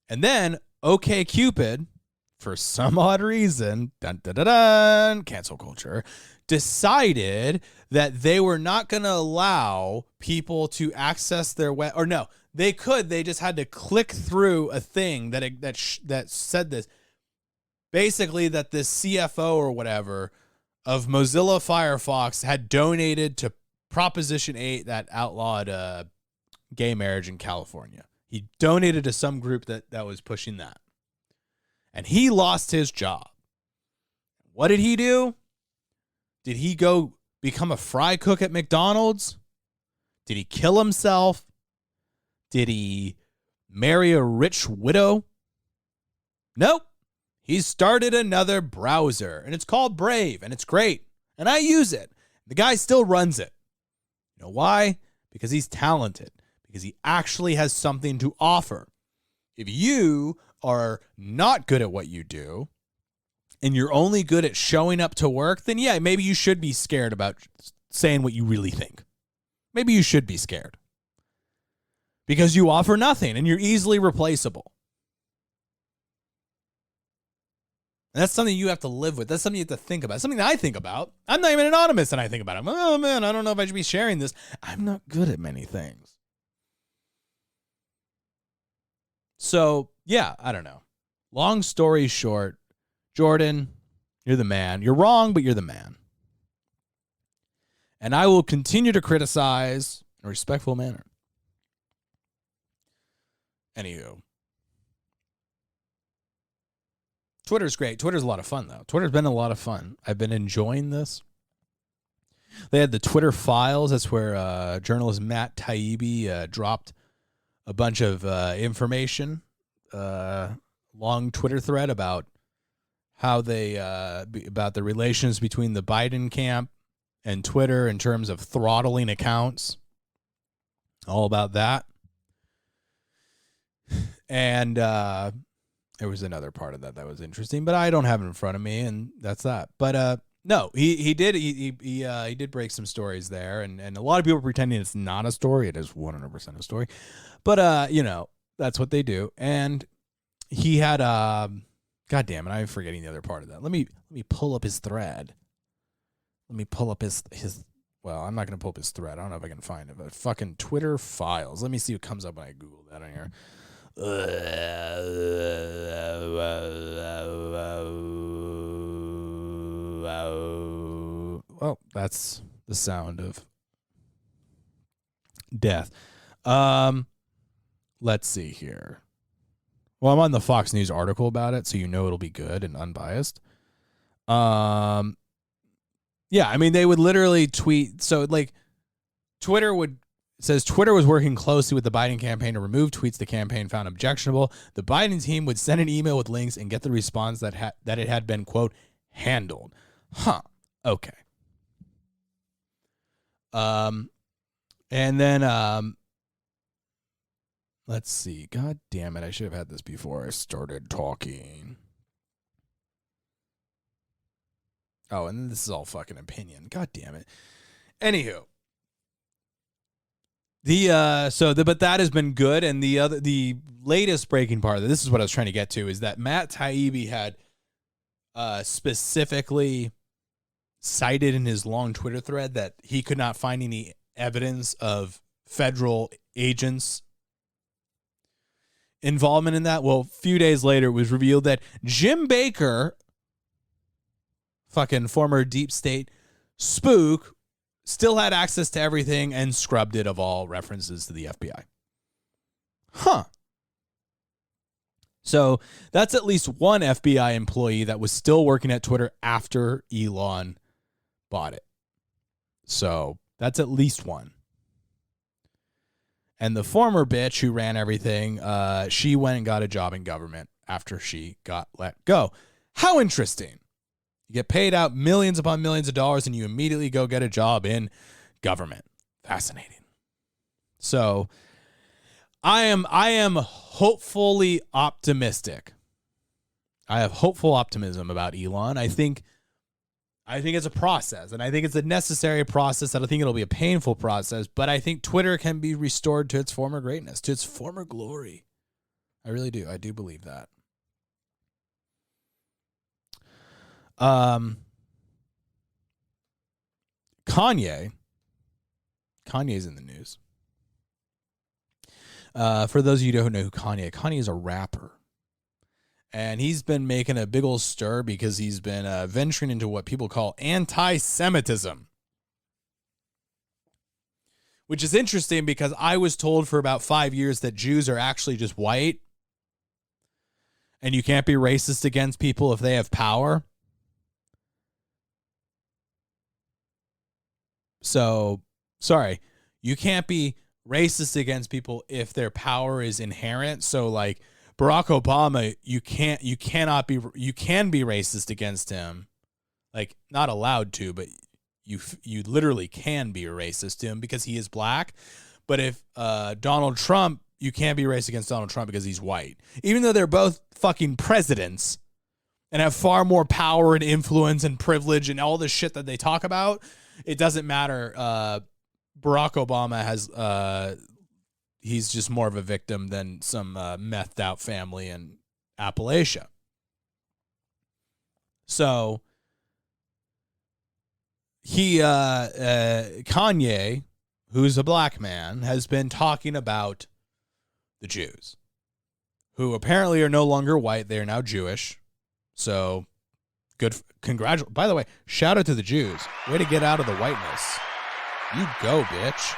And then OkCupid, for some odd reason, dun, dun, dun, dun, cancel culture, decided that they were not going to allow people to access their web, or no, they could. They just had to click through a thing that said this. Basically, that this CFO or whatever of Mozilla Firefox had donated to Proposition 8 that outlawed gay marriage in California. He donated to some group that was pushing that. And he lost his job. What did he do? Did he go become a fry cook at McDonald's? Did he kill himself? Did he marry a rich widow? Nope. He started another browser, and it's called Brave, and it's great. And I use it. The guy still runs it. You know why? Because he's talented. Because he actually has something to offer. If you are not good at what you do, and you're only good at showing up to work, then yeah, maybe you should be scared about saying what you really think. Maybe you should be scared. Because you offer nothing and you're easily replaceable. And that's something you have to live with. That's something you have to think about. Something that I think about. I'm not even anonymous and I think about it. Oh man, I don't know if I should be sharing this. I'm not good at many things. So yeah, I don't know. Long story short, Jordan, you're the man. You're wrong, but you're the man. And I will continue to criticize in a respectful manner. Anywho. Twitter's great. Twitter's a lot of fun, though. Twitter's been a lot of fun. I've been enjoying this. They had the Twitter files. That's where journalist Matt Taibbi dropped a bunch of information, long Twitter thread about how they, about the relations between the Biden camp and Twitter in terms of throttling accounts. All about that. And there was another part of that was interesting, but I don't have it in front of me, and that's that. But no, he did break some stories there, and a lot of people are pretending it's not a story. It is 100% a story. But you know, that's what they do. And he had God damn it, I'm forgetting the other part of that. Let me pull up his thread. Let me pull up his well, I'm not gonna pull up his thread. I don't know if I can find it, but fucking Twitter files. Let me see what comes up when I Google that on here. Well, that's the sound of death. Let's see here. Well, I'm on the Fox News article about it, so you know it'll be good and unbiased. Yeah, I mean, they would literally tweet. So, like, Twitter would says Twitter was working closely with the Biden campaign to remove tweets the campaign found objectionable. The Biden team would send an email with links and get the response that it had been, quote, handled. Huh. Okay. And then let's see. God damn it. I should have had this before I started talking. Oh, and this is all fucking opinion. God damn it. Anywho. But that has been good, and the latest breaking part of this is what I was trying to get to, is that Matt Taibbi had specifically cited in his long Twitter thread that he could not find any evidence of federal agents' involvement in that. Well, a few days later, it was revealed that Jim Baker, fucking former deep state spook, still had access to everything and scrubbed it of all references to the FBI. Huh. So that's at least one FBI employee that was still working at Twitter after Elon bought it. So that's at least one. And the former bitch who ran everything, she went and got a job in government after she got let go. How interesting. You get paid out millions upon millions of dollars and you immediately go get a job in government. Fascinating. So I am hopefully optimistic. I have hopeful optimism about Elon. I think it's a process, and I think it's a necessary process. I don't think it'll be a painful process, but I think Twitter can be restored to its former greatness, to its former glory. I really do. I do believe that. Kanye's in the news. For those of you who don't know who Kanye is a rapper. And he's been making a big old stir because he's been venturing into what people call anti-Semitism. Which is interesting because I was told for about 5 years that Jews are actually just white. And you can't be racist against people if they have power. So, sorry, you can't be racist against people if their power is inherent. So, like Barack Obama, you can be racist against him, like not allowed to, but you literally can be a racist to him because he is black. But if Donald Trump, you can't be racist against Donald Trump because he's white, even though they're both fucking presidents and have far more power and influence and privilege and all this shit that they talk about. It doesn't matter. Barack Obama has, he's just more of a victim than some methed out family in Appalachia. So Kanye, who's a black man, has been talking about the Jews, who apparently are no longer white. They are now Jewish. So good. By the way, shout out to the Jews. Way to get out of the whiteness. You go, bitch.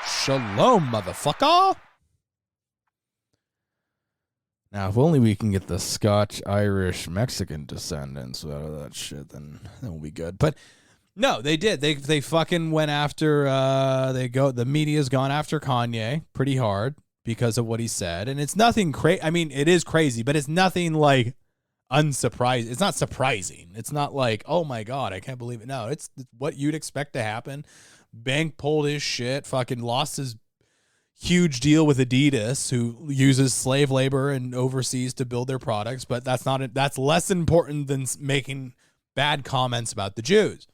Shalom, motherfucker. Now, if only we can get the Scotch, Irish, Mexican descendants out of that shit, then we'll be good. But no, they did. They fucking went after. The media's gone after Kanye pretty hard because of what he said, and it's nothing crazy. I mean, it is crazy, but it's nothing like unsurprising. It's not surprising. It's not like, oh my God, I can't believe it. No, it's what you'd expect to happen. Bank pulled his shit, fucking lost his huge deal with Adidas, who uses slave labor and overseas to build their products, but that's less important than making bad comments about the Jews.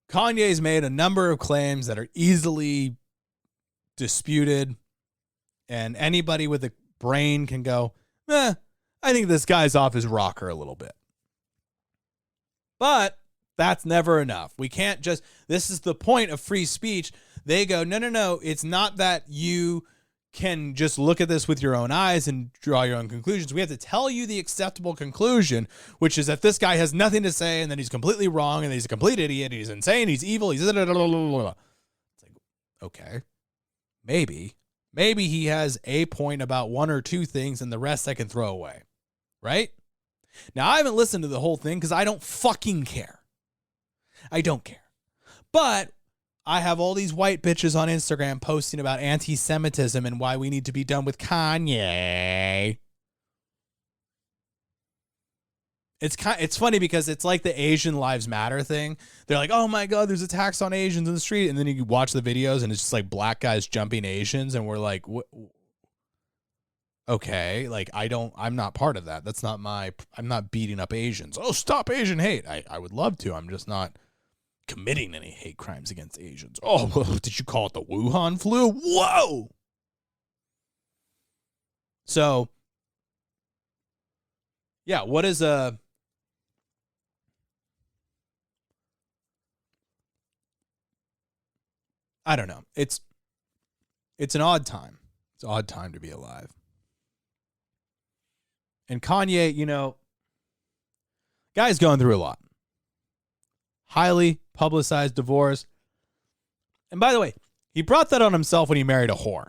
Kanye's made a number of claims that are easily disputed, and anybody with a brain can go, I think this guy's off his rocker a little bit. But that's never enough. We can't just, this is the point of free speech. They go, no. It's not that you can just look at this with your own eyes and draw your own conclusions. We have to tell you the acceptable conclusion, which is that this guy has nothing to say and then he's completely wrong and he's a complete idiot. He's insane. He's evil. He's it's like, okay, maybe he has a point about one or two things and the rest I can throw away. Right? Now, I haven't listened to the whole thing because I don't fucking care. I don't care. But I have all these white bitches on Instagram posting about anti-Semitism and why we need to be done with Kanye. It's funny because it's like the Asian Lives Matter thing. They're like, oh my God, there's attacks on Asians in the street. And then you watch the videos and it's just like black guys jumping Asians. And we're like, what? Okay, like I'm not part of that. I'm not beating up Asians. Oh, stop Asian hate. I would love to. I'm just not committing any hate crimes against Asians. Oh, did you call it the Wuhan flu? Whoa. So, yeah, what is I don't know. It's an odd time. It's an odd time to be alive. And Kanye, guy's going through a lot. Highly publicized divorce. And by the way, he brought that on himself when he married a whore.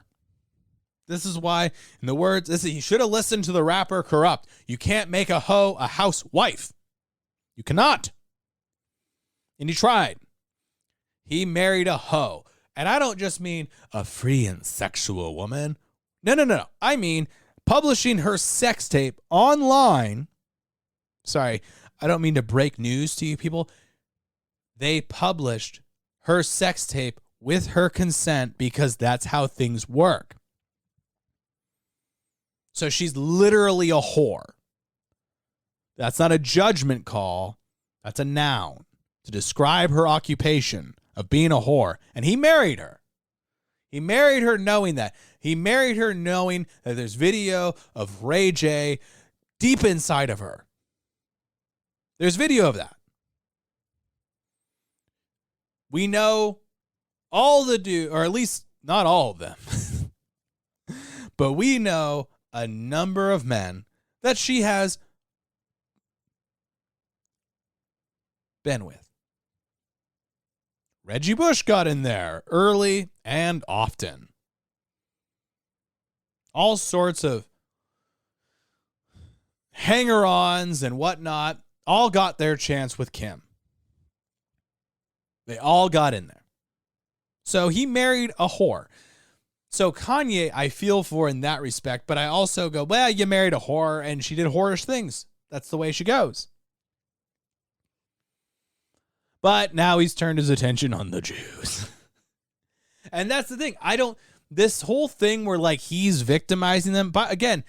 This is why, in the words, he should have listened to the rapper Corrupt. You can't make a hoe a housewife. You cannot. And he tried. He married a hoe. And I don't just mean a free and sexual woman. No. I mean publishing her sex tape online. Sorry, I don't mean to break news to you people. They published her sex tape with her consent because that's how things work. So she's literally a whore. That's not a judgment call. That's a noun to describe her occupation of being a whore. And he married her. He married her knowing that. He married her knowing that there's video of Ray J deep inside of her. There's video of that. We know all the dudes, or at least not all of them, but we know a number of men that she has been with. Reggie Bush got in there early and often. All sorts of hanger-ons and whatnot all got their chance with Kim. They all got in there. So he married a whore. So Kanye, I feel for in that respect, but I also go, well, you married a whore and she did whorish things. That's the way she goes. But now he's turned his attention on the Jews. And that's the thing. This whole thing where like he's victimizing them. But again,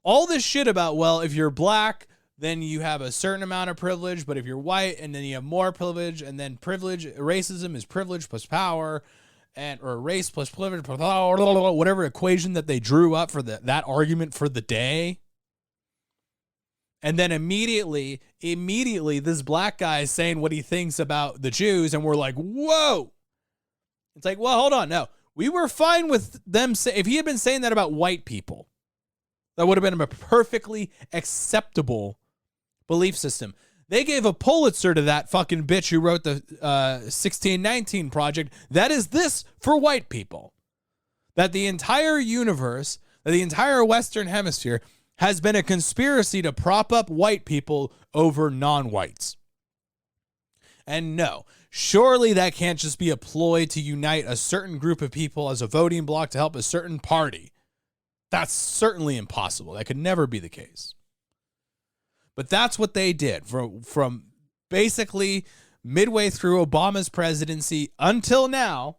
all this shit about, well, if you're black, then you have a certain amount of privilege. But if you're white, and then you have more privilege, and then racism is privilege plus power, or race plus privilege, whatever equation that they drew up for that argument for the day. And then immediately, this black guy is saying what he thinks about the Jews, and we're like, whoa. It's like, well, hold on. No, we were fine with them. If he had been saying that about white people, that would have been a perfectly acceptable belief system. They gave a Pulitzer to that fucking bitch who wrote the 1619 Project. That is this for white people. That the entire universe, that the entire Western Hemisphere has been a conspiracy to prop up white people over non-whites. And no, surely that can't just be a ploy to unite a certain group of people as a voting bloc to help a certain party. That's certainly impossible. That could never be the case. But that's what they did from basically midway through Obama's presidency until now.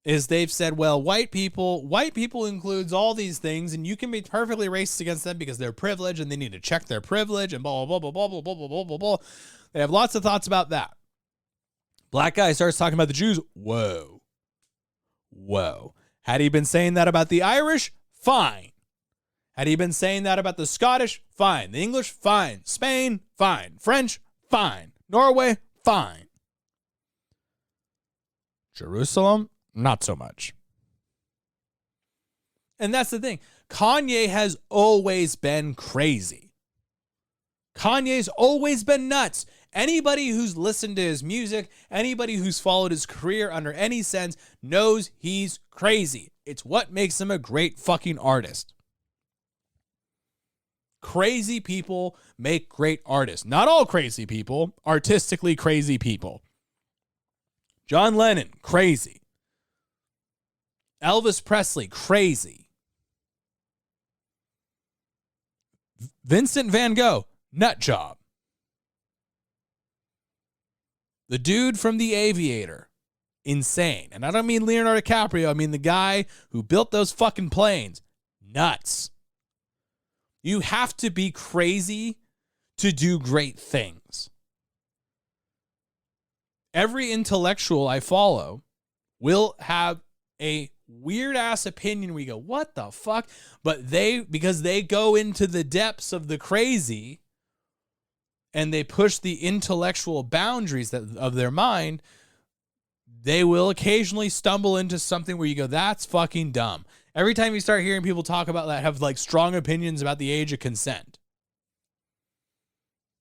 Is they've said, well, white people includes all these things, and you can be perfectly racist against them because they're privileged and they need to check their privilege and blah, blah, blah, blah, blah, blah, blah, blah, blah, blah. They have lots of thoughts about that. Black guy starts talking about the Jews. Whoa. Had he been saying that about the Irish? Fine. Had he been saying that about the Scottish? Fine. The English? Fine. Spain? Fine. French? Fine. Norway? Fine. Jerusalem? Not so much. And that's the thing. Kanye has always been crazy. Kanye's always been nuts. Anybody who's listened to his music, anybody who's followed his career under any sense knows he's crazy. It's what makes him a great fucking artist. Crazy people make great artists. Not all crazy people, artistically crazy people. John Lennon, crazy. Elvis Presley, crazy. Vincent Van Gogh, nut job. The dude from The Aviator, insane. And I don't mean Leonardo DiCaprio, I mean the guy who built those fucking planes, nuts. You have to be crazy to do great things. Every intellectual I follow will have a weird ass opinion. We go, what the fuck? But because they go into the depths of the crazy and they push the intellectual boundaries of their mind, they will occasionally stumble into something where you go, that's fucking dumb. Every time you start hearing people talk about that, have like strong opinions about the age of consent.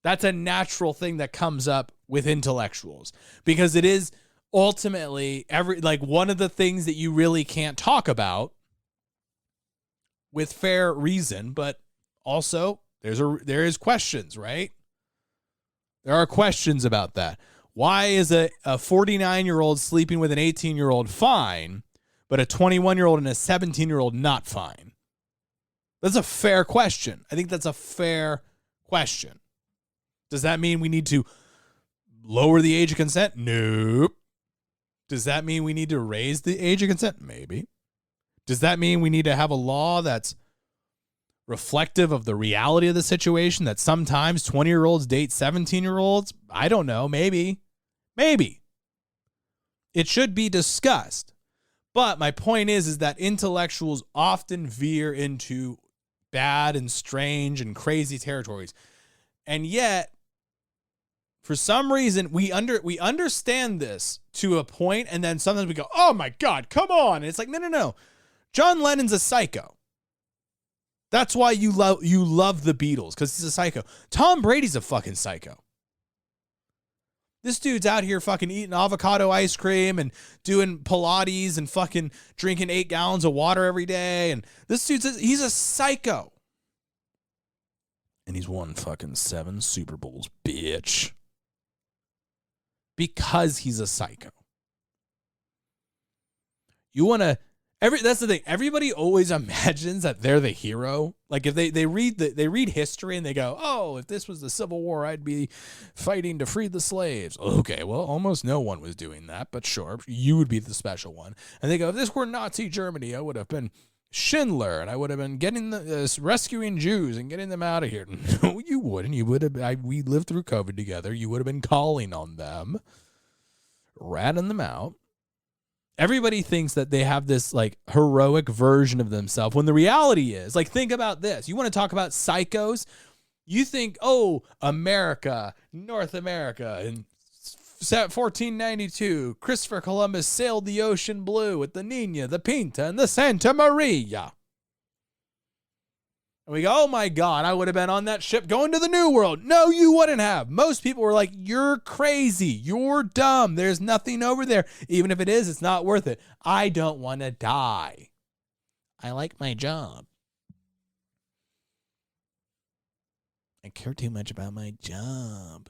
That's a natural thing that comes up with intellectuals because it is ultimately one of the things that you really can't talk about with fair reason, but also there is questions, right? There are questions about that. Why is a 49-year-old sleeping with an 18-year-old fine, but a 21-year-old and a 17-year-old not fine? That's a fair question. I think that's a fair question. Does that mean we need to lower the age of consent? Nope. Does that mean we need to raise the age of consent? Maybe. Does that mean we need to have a law that's reflective of the reality of the situation, that sometimes 20-year-olds date 17-year-olds? I don't know. Maybe. It should be discussed. But my point is that intellectuals often veer into bad and strange and crazy territories. And yet, for some reason, we understand this to a point, and then sometimes we go, oh my God, come on. And it's like, no. John Lennon's a psycho. That's why you love the Beatles, because he's a psycho. Tom Brady's a fucking psycho. This dude's out here fucking eating avocado ice cream and doing Pilates and fucking drinking 8 gallons of water every day. And this he's a psycho. And he's won fucking 7 Super Bowls, bitch. Because he's a psycho. You want to... That's the thing. Everybody always imagines that they're the hero. Like if they read history and they go, oh, if this was the Civil War, I'd be fighting to free the slaves. Okay, well, almost no one was doing that, but sure, you would be the special one. And they go, if this were Nazi Germany, I would have been Schindler, and I would have been getting rescuing Jews and getting them out of here. No, you wouldn't. You would have. We lived through COVID together. You would have been calling on them, ratting them out. Everybody thinks that they have this like heroic version of themselves when the reality is, like, think about this. You want to talk about psychos? You think, oh, America, North America, in 1492, Christopher Columbus sailed the ocean blue with the Nina, the Pinta, and the Santa Maria. And we go, oh my God, I would have been on that ship going to the New World. No, you wouldn't have. Most people were like, you're crazy. You're dumb. There's nothing over there. Even if it is, it's not worth it. I don't want to die. I like my job. I care too much about my job.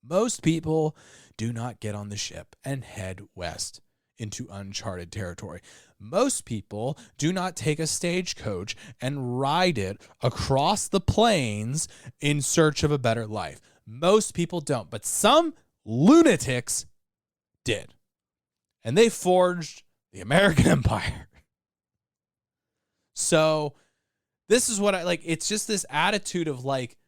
Most people do not get on the ship and head west into uncharted territory. Most people do not take a stagecoach and ride it across the plains in search of a better life. Most people don't, but some lunatics did. And they forged the American Empire. So this is what I like. It's just this attitude of like,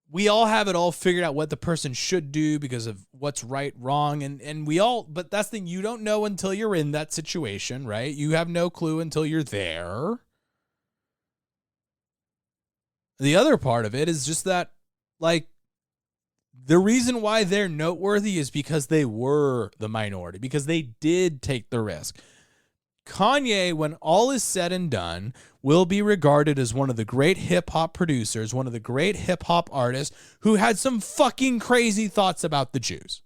we all have it all figured out what the person should do because of what's right, wrong. And we all, but that's the thing, you don't know until you're in that situation, right? You have no clue until you're there. The other part of it is just that, like, the reason why they're noteworthy is because they were the minority, because they did take the risk. Kanye, when all is said and done, will be regarded as one of the great hip-hop producers, one of the great hip-hop artists who had some fucking crazy thoughts about the Jews.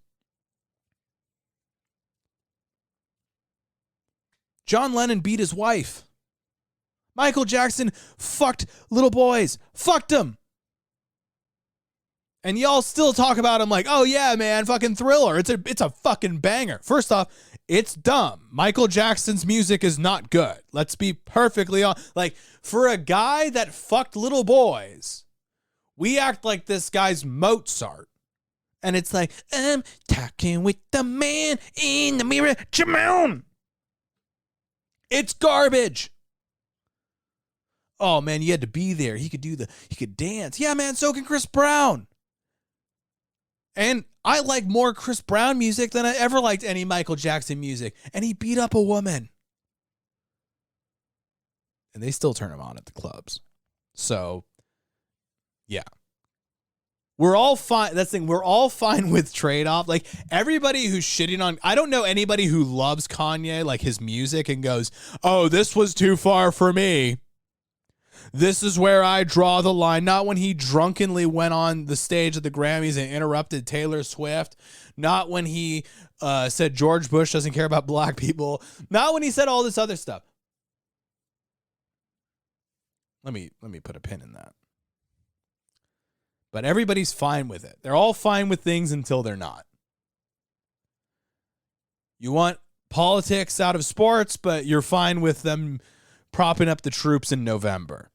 John Lennon beat his wife. Michael Jackson fucked little boys. Fucked them. And y'all still talk about him like, oh yeah, man, fucking Thriller. It's a fucking banger. First off, it's dumb. Michael Jackson's music is not good. Let's be perfectly honest. Like, for a guy that fucked little boys, we act like this guy's Mozart. And it's like, I'm talking with the man in the mirror, Jamon. It's garbage. Oh man, you had to be there. He could dance. Yeah, man, so can Chris Brown. And I like more Chris Brown music than I ever liked any Michael Jackson music. And he beat up a woman. And they still turn him on at the clubs. So, yeah. We're all fine. That's the thing. We're all fine with trade-off. Like, everybody who's shitting on... I don't know anybody who loves Kanye, like his music, and goes, oh, this was too far for me. This is where I draw the line. Not when he drunkenly went on the stage at the Grammys and interrupted Taylor Swift. Not when he said George Bush doesn't care about black people. Not when he said all this other stuff. Let me put a pin in that. But everybody's fine with it. They're all fine with things until they're not. You want politics out of sports, but you're fine with them propping up the troops in November.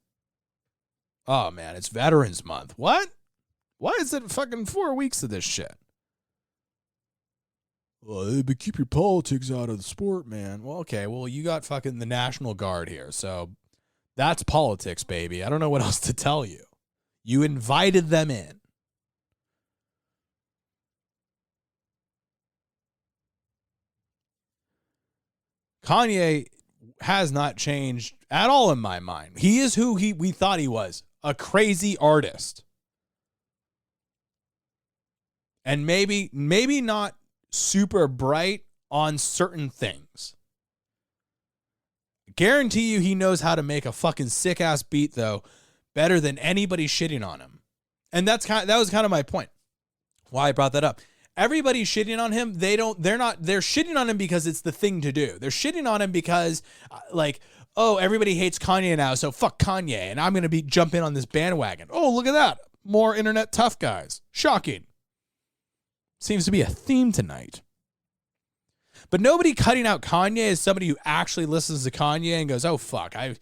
Oh, man, it's Veterans Month. What? Why is it fucking 4 weeks of this shit? well, but keep your politics out of the sport, man. Well, okay. Well, you got fucking the National Guard here. So that's politics, baby. I don't know what else to tell you. You invited them in. Kanye has not changed at all in my mind. He is who we thought he was, a crazy artist. And maybe not super bright on certain things. Guarantee you he knows how to make a fucking sick ass beat though, better than anybody shitting on him. And that was kind of my point. Why I brought that up. Everybody's shitting on him. They're shitting on him because it's the thing to do. They're shitting on him because oh, everybody hates Kanye now, so fuck Kanye, and I'm going to jump in on this bandwagon. Oh, look at that. More internet tough guys. Shocking. Seems to be a theme tonight. But nobody cutting out Kanye is somebody who actually listens to Kanye and goes, oh, fuck, I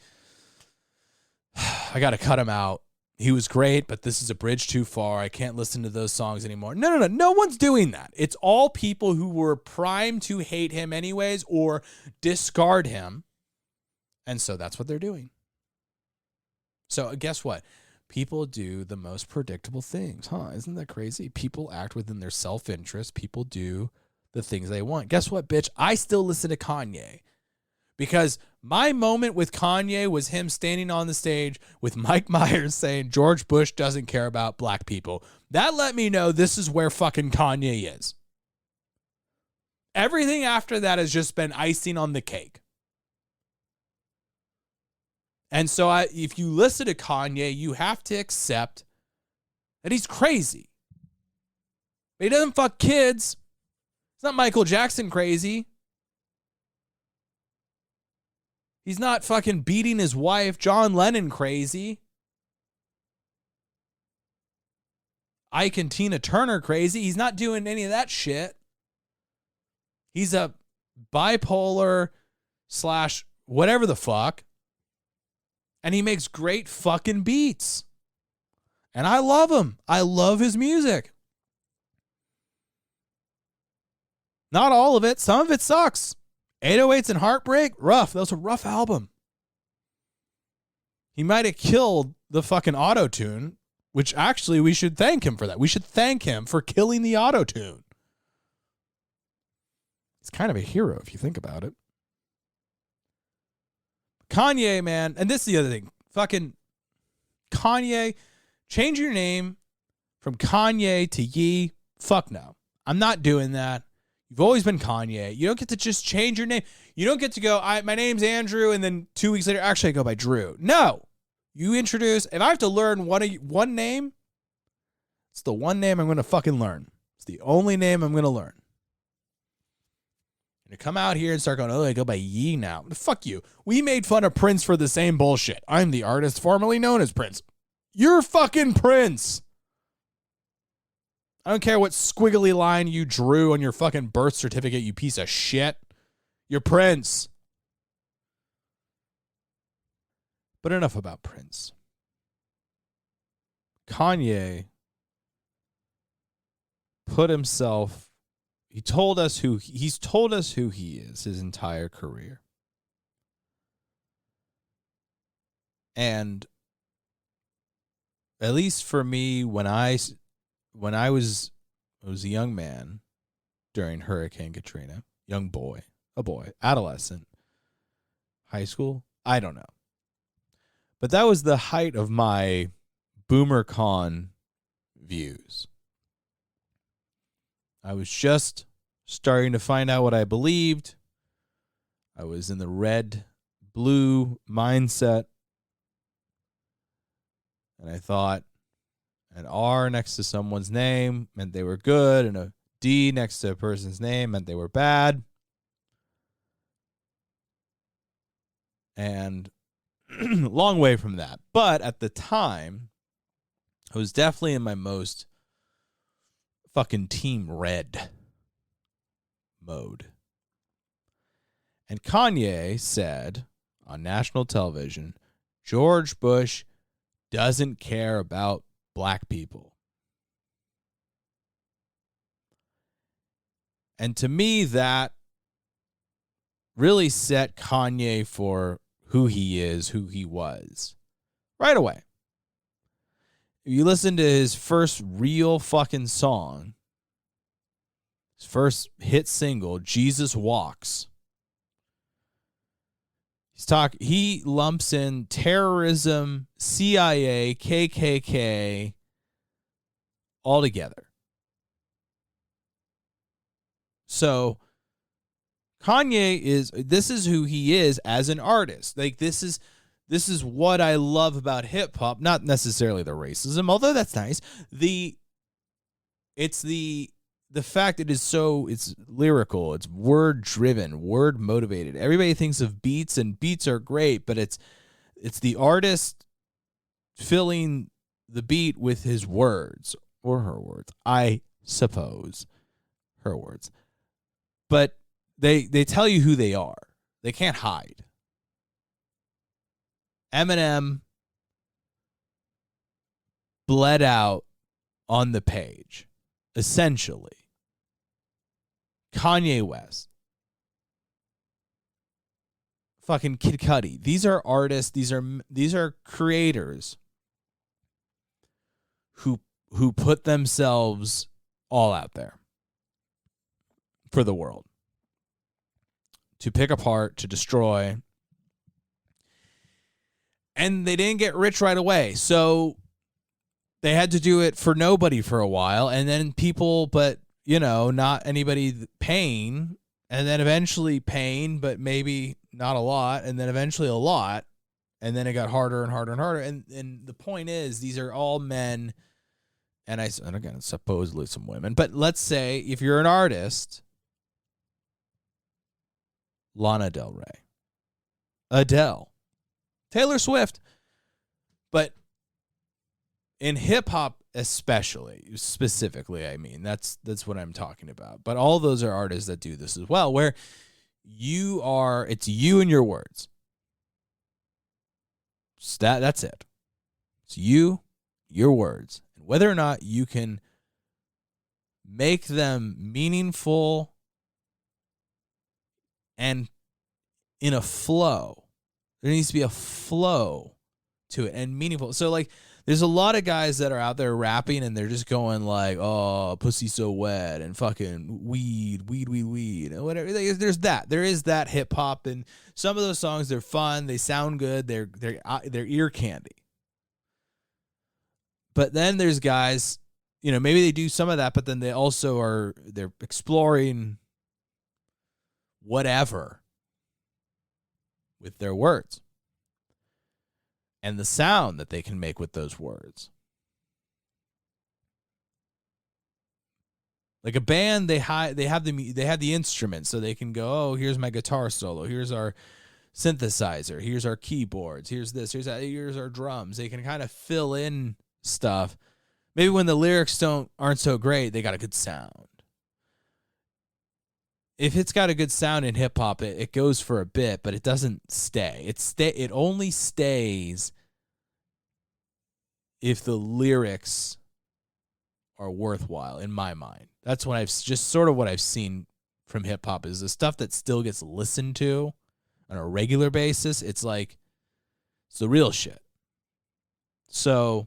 got to cut him out. He was great, but this is a bridge too far. I can't listen to those songs anymore. No. No one's doing that. It's all people who were primed to hate him anyways or discard him. And so that's what they're doing. So guess what? People do the most predictable things. Isn't that crazy? People act within their self-interest. People do the things they want. Guess what, bitch? I still listen to Kanye. Because my moment with Kanye was him standing on the stage with Mike Myers saying George Bush doesn't care about black people. That let me know this is where fucking Kanye is. Everything after that has just been icing on the cake. And so if you listen to Kanye, you have to accept that he's crazy. But he doesn't fuck kids. It's not Michael Jackson crazy. He's not fucking beating his wife, John Lennon crazy. Ike and Tina Turner crazy. He's not doing any of that shit. He's a bipolar / whatever the fuck. And he makes great fucking beats. And I love him. I love his music. Not all of it. Some of it sucks. 808s and Heartbreak, rough. That was a rough album. He might have killed the fucking auto-tune, which actually we should thank him for that. We should thank him for killing the auto-tune. He's kind of a hero if you think about it. Kanye, man, and this is the other thing. Fucking Kanye, change your name from Kanye to Ye. Fuck no. I'm not doing that. You've always been Kanye. You don't get to just change your name. You don't get to go, my name's Andrew, and then 2 weeks later, actually I go by Drew. No. You introduce, if I have to learn one name, it's the one name I'm going to fucking learn. It's the only name I'm going to learn. And to come out here and start going, oh, I go by Ye now. Fuck you. We made fun of Prince for the same bullshit. I'm the artist formerly known as Prince. You're fucking Prince. I don't care what squiggly line you drew on your fucking birth certificate, you piece of shit. You're Prince. But enough about Prince. Kanye put himself, he's told us who he is his entire career. And at least for me, when I was a young man during Hurricane Katrina, adolescent, high school, I don't know. But that was the height of my BoomerCon views. I was just starting to find out what I believed. I was in the red-blue mindset. And I thought an R next to someone's name meant they were good, and a D next to a person's name meant they were bad. And long way from that. But at the time, I was definitely in my most fucking team red mode. And Kanye said on national television, George Bush doesn't care about black people. And to me, that really set Kanye for who he is, who he was, right away. If you listen to his first real fucking song, his first hit single, Jesus Walks, he lumps in terrorism, CIA, KKK, all together. So Kanye this is who he is as an artist. Like this is what I love about hip hop, not necessarily the racism, although that's nice. It's the fact it's lyrical, it's word driven, word motivated. Everybody thinks of beats, and beats are great, but it's the artist filling the beat with his words or her words. I suppose her words. But they tell you who they are. They can't hide. Eminem bled out on the page, essentially. Kanye West, fucking Kid Cudi. These are artists. These are creators who put themselves all out there for the world to pick apart, to destroy. And they didn't get rich right away. So they had to do it for nobody for a while. And then people, but, not anybody paying. And then eventually paying, but maybe not a lot. And then eventually a lot. And then it got harder and harder and harder. And the point is, these are all men. And again, supposedly some women. But let's say if you're an artist, Lana Del Rey, Adele, Taylor Swift. But in hip hop specifically, I mean, that's what I'm talking about. But all those are artists that do this as well, where it's you and your words. So that's it. It's you, your words. And whether or not you can make them meaningful and in a flow. There needs to be a flow to it and meaningful. So, like, there's a lot of guys that are out there rapping and they're just going like, oh, pussy so wet and fucking weed, and whatever. There's that. There is that hip hop, and some of those songs, they're fun, they sound good, they're ear candy. But then there's guys, maybe they do some of that, but then they also they're exploring whatever with their words and the sound that they can make with those words. Like a band, they have the instruments, so they can go, oh, here's my guitar solo, here's our synthesizer, here's our keyboards, here's this, here's that, here's our drums. They can kind of fill in stuff. Maybe when the lyrics aren't so great, they got a good sound. If it's got a good sound in hip hop, it goes for a bit, but it doesn't stay. It only stays if the lyrics are worthwhile, in my mind. That's what I've seen from hip hop is the stuff that still gets listened to on a regular basis. It's the real shit. So,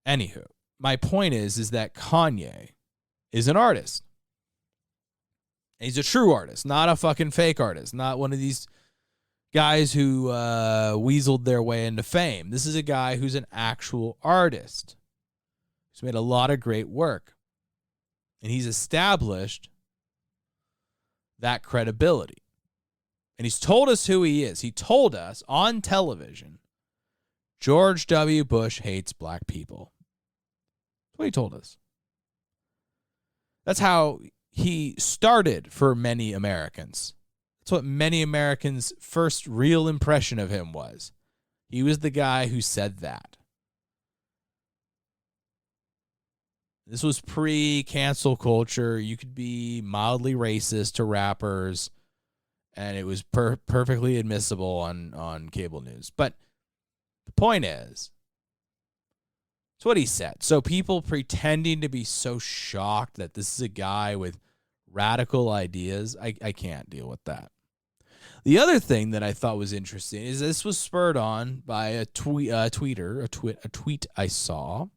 anywho, my point is that Kanye is an artist. And he's a true artist, not a fucking fake artist, not one of these guys who weaseled their way into fame. This is a guy who's an actual artist. He's made a lot of great work. And he's established that credibility. And he's told us who he is. He told us on television, George W. Bush hates black people. That's what he told us. That's how he started for many Americans. That's what many Americans' first real impression of him was. He was the guy who said that. This was pre-cancel culture. You could be mildly racist to rappers, and it was perfectly admissible on cable news. But the point is, That's what he said. So people pretending to be so shocked that this is a guy with radical ideas, I can't deal with that. The other thing that I thought was interesting is this was spurred on by a tweet I saw,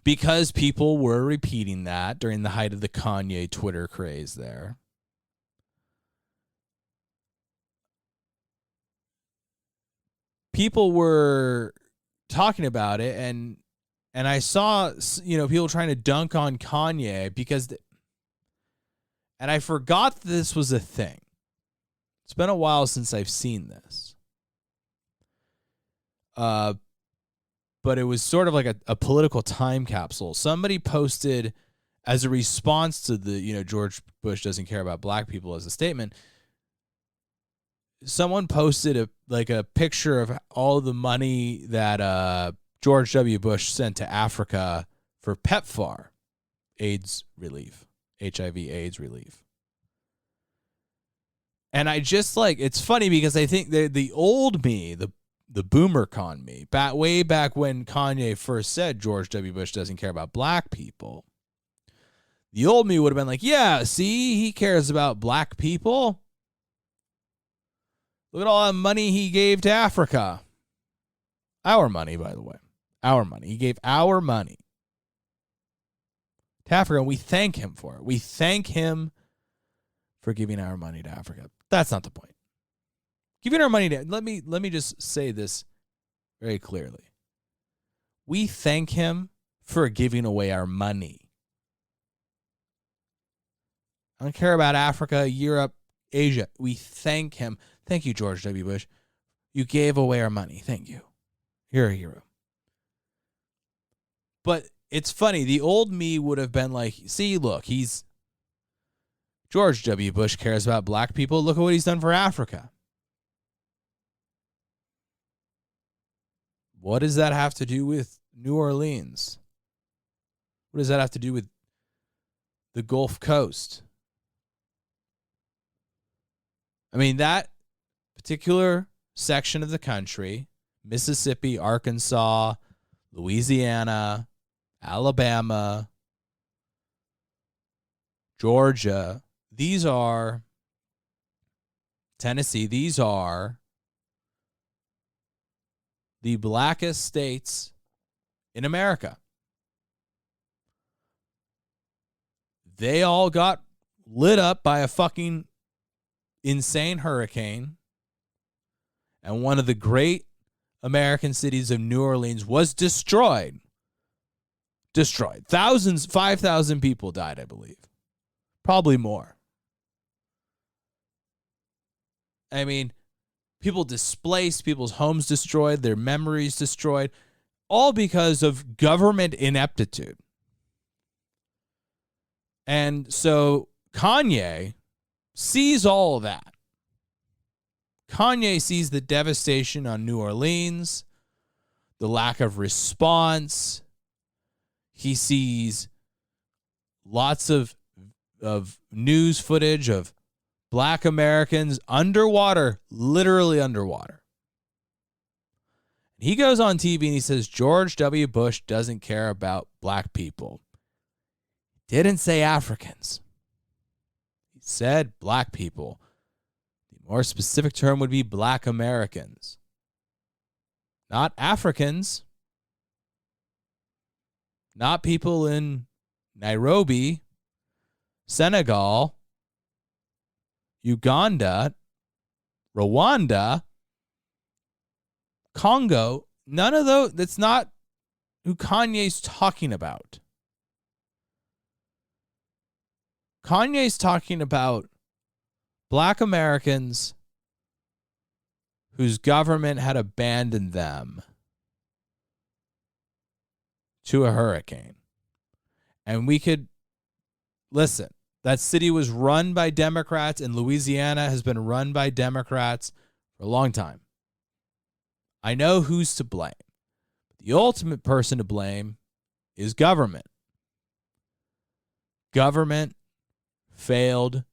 because people were repeating that during the height of the Kanye Twitter craze there. People were talking about it, and I saw, people trying to dunk on Kanye because, and I forgot this was a thing. It's been a while since I've seen this. But it was sort of like a political time capsule. Somebody posted as a response to the, George Bush doesn't care about black people as a statement. Someone posted a picture of all the money that George W. Bush sent to Africa for PEPFAR, AIDS relief, HIV/AIDS relief. And I just it's funny because I think the old me, the boomer con me, way back when Kanye first said George W. Bush doesn't care about black people, the old me would have been like, yeah, see, he cares about black people. Look at all that money he gave to Africa. Our money, by the way. Our money. He gave our money to Africa, and we thank him for it. We thank him for giving our money to Africa. That's not the point. Giving our money to, let me just say this very clearly. We thank him for giving away our money. I don't care about Africa, Europe, Asia. We thank him. Thank you, George W. Bush. You gave away our money. Thank you. You're a hero. But it's funny. The old me would have been like, see, look, George W. Bush cares about black people. Look at what he's done for Africa. What does that have to do with New Orleans? What does that have to do with the Gulf Coast? I mean, that particular section of the country, Mississippi, Arkansas, Louisiana, Alabama, Georgia, Tennessee, these are the blackest states in America. They all got lit up by a fucking insane hurricane. And one of the great American cities of New Orleans was destroyed. Destroyed. 5,000 people died, I believe. Probably more. I mean, people displaced, people's homes destroyed, their memories destroyed, all because of government ineptitude. And so Kanye sees all of that. Kanye sees the devastation on New Orleans, the lack of response. He sees lots of news footage of black Americans underwater, literally underwater. He goes on TV and he says, George W. Bush doesn't care about black people. Didn't say Africans. He said black people. The more specific term would be black Americans. Not Africans. Not people in Nairobi, Senegal, Uganda, Rwanda, Congo. None of those. That's not who Kanye's talking about. Kanye's talking about black Americans whose government had abandoned them to a hurricane. And we could, listen, that city was run by Democrats, and Louisiana has been run by Democrats for a long time. I know who's to blame. The ultimate person to blame is government. Government failed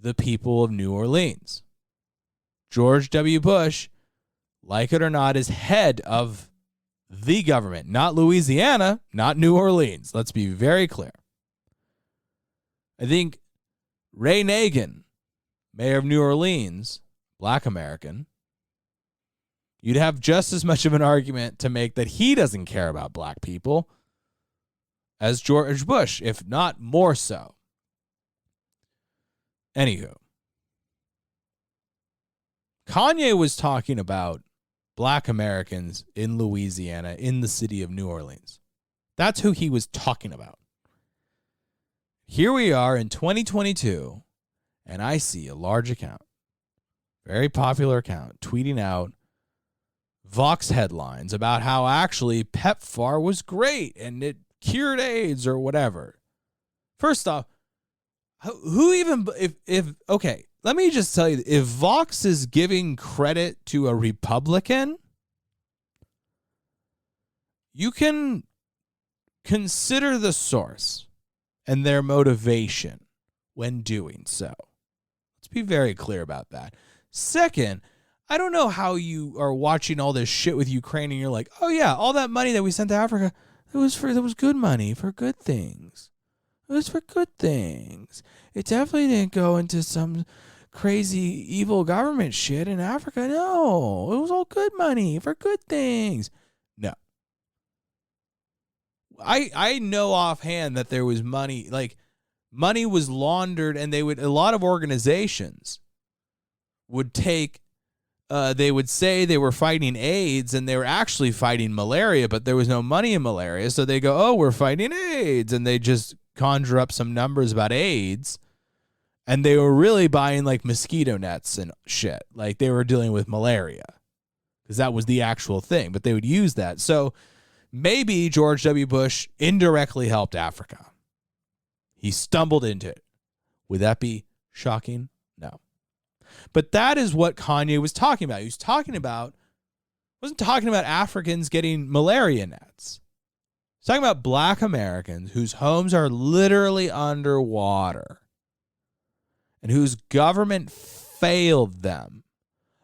the people of New Orleans. George W. Bush, like it or not, is head of The government, not Louisiana, not New Orleans. Let's be very clear. I think Ray Nagin, mayor of New Orleans, Black American, you'd have just as much of an argument to make that he doesn't care about black people as George Bush, if not more so. Anywho, Kanye was talking about black Americans in Louisiana, in the city of New Orleans. That's who he was talking about. Here we are in 2022, and I see a large account, very popular account, tweeting out Vox headlines about how actually PEPFAR was great and it cured AIDS or whatever. First off, who even, okay, let me just tell you, if Vox is giving credit to a Republican, you can consider the source and their motivation when doing so. Let's be very clear about that. Second, I don't know how you are watching all this shit with Ukraine and you're like, oh yeah, all that money that we sent to Africa, that was good money for good things. It was for good things. It definitely didn't go into some crazy evil government shit in Africa. No, it was all good money for good things. No. I know offhand that there was money, like money was laundered, and a lot of organizations would they would say they were fighting AIDS and they were actually fighting malaria, but there was no money in malaria. So they go, oh, we're fighting AIDS. And they just conjure up some numbers about AIDS. And they were really buying like mosquito nets and shit. Like they were dealing with malaria because that was the actual thing, but they would use that. So maybe George W. Bush indirectly helped Africa. He stumbled into it. Would that be shocking? No. But that is what Kanye was talking about. He wasn't talking about Africans getting malaria nets. He's talking about black Americans whose homes are literally underwater and whose government failed them.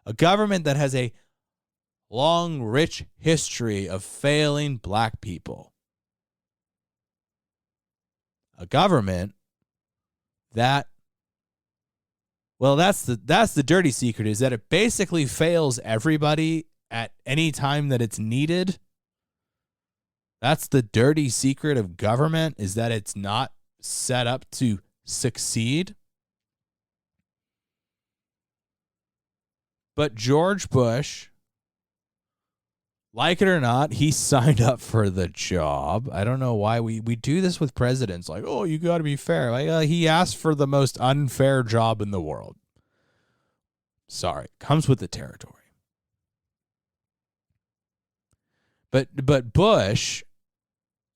A government that has a long, rich history of failing black people. A government that, well, that's the dirty secret, is that it basically fails everybody at any time that it's needed. That's the dirty secret of government, is that it's not set up to succeed. But George Bush, like it or not, he signed up for the job. I don't know why we do this with presidents. Like, oh, you got to be fair. Like, he asked for the most unfair job in the world. Sorry, comes with the territory. But Bush,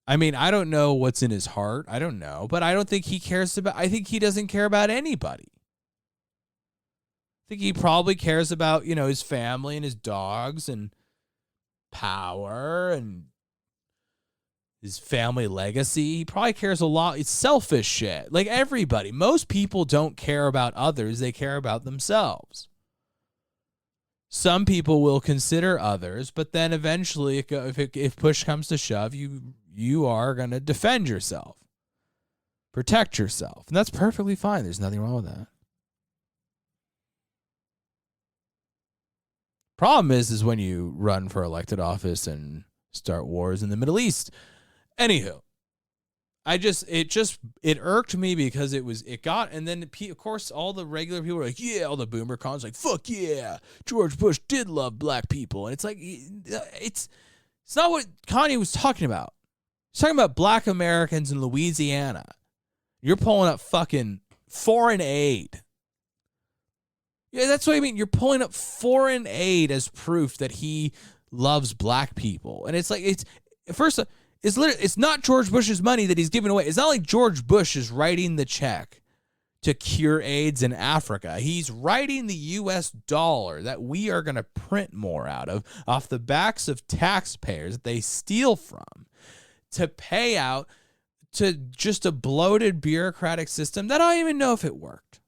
I mean, I don't know what's in his heart. I don't know. But I don't think he cares about, I think he doesn't care about anybody. I think he probably cares about, his family and his dogs and power and his family legacy. He probably cares a lot. It's selfish shit. Like everybody. Most people don't care about others. They care about themselves. Some people will consider others, but then eventually, if push comes to shove, you are going to defend yourself. Protect yourself. And that's perfectly fine. There's nothing wrong with that. Problem is when you run for elected office and start wars in the Middle East. Anywho, it irked me because and then of course all the regular people were like, yeah, all the boomer cons like, fuck yeah, George Bush did love black people. And it's like, it's not what Kanye was talking about. He's talking about black Americans in Louisiana. You're pulling up fucking foreign aid. Yeah, that's what I mean. You're pulling up foreign aid as proof that he loves black people. And it's like, it's not George Bush's money that he's giving away. It's not like George Bush is writing the check to cure AIDS in Africa. He's writing the US dollar that we are going to print more out of off the backs of taxpayers that they steal from to pay out to just a bloated bureaucratic system that I don't even know if it worked.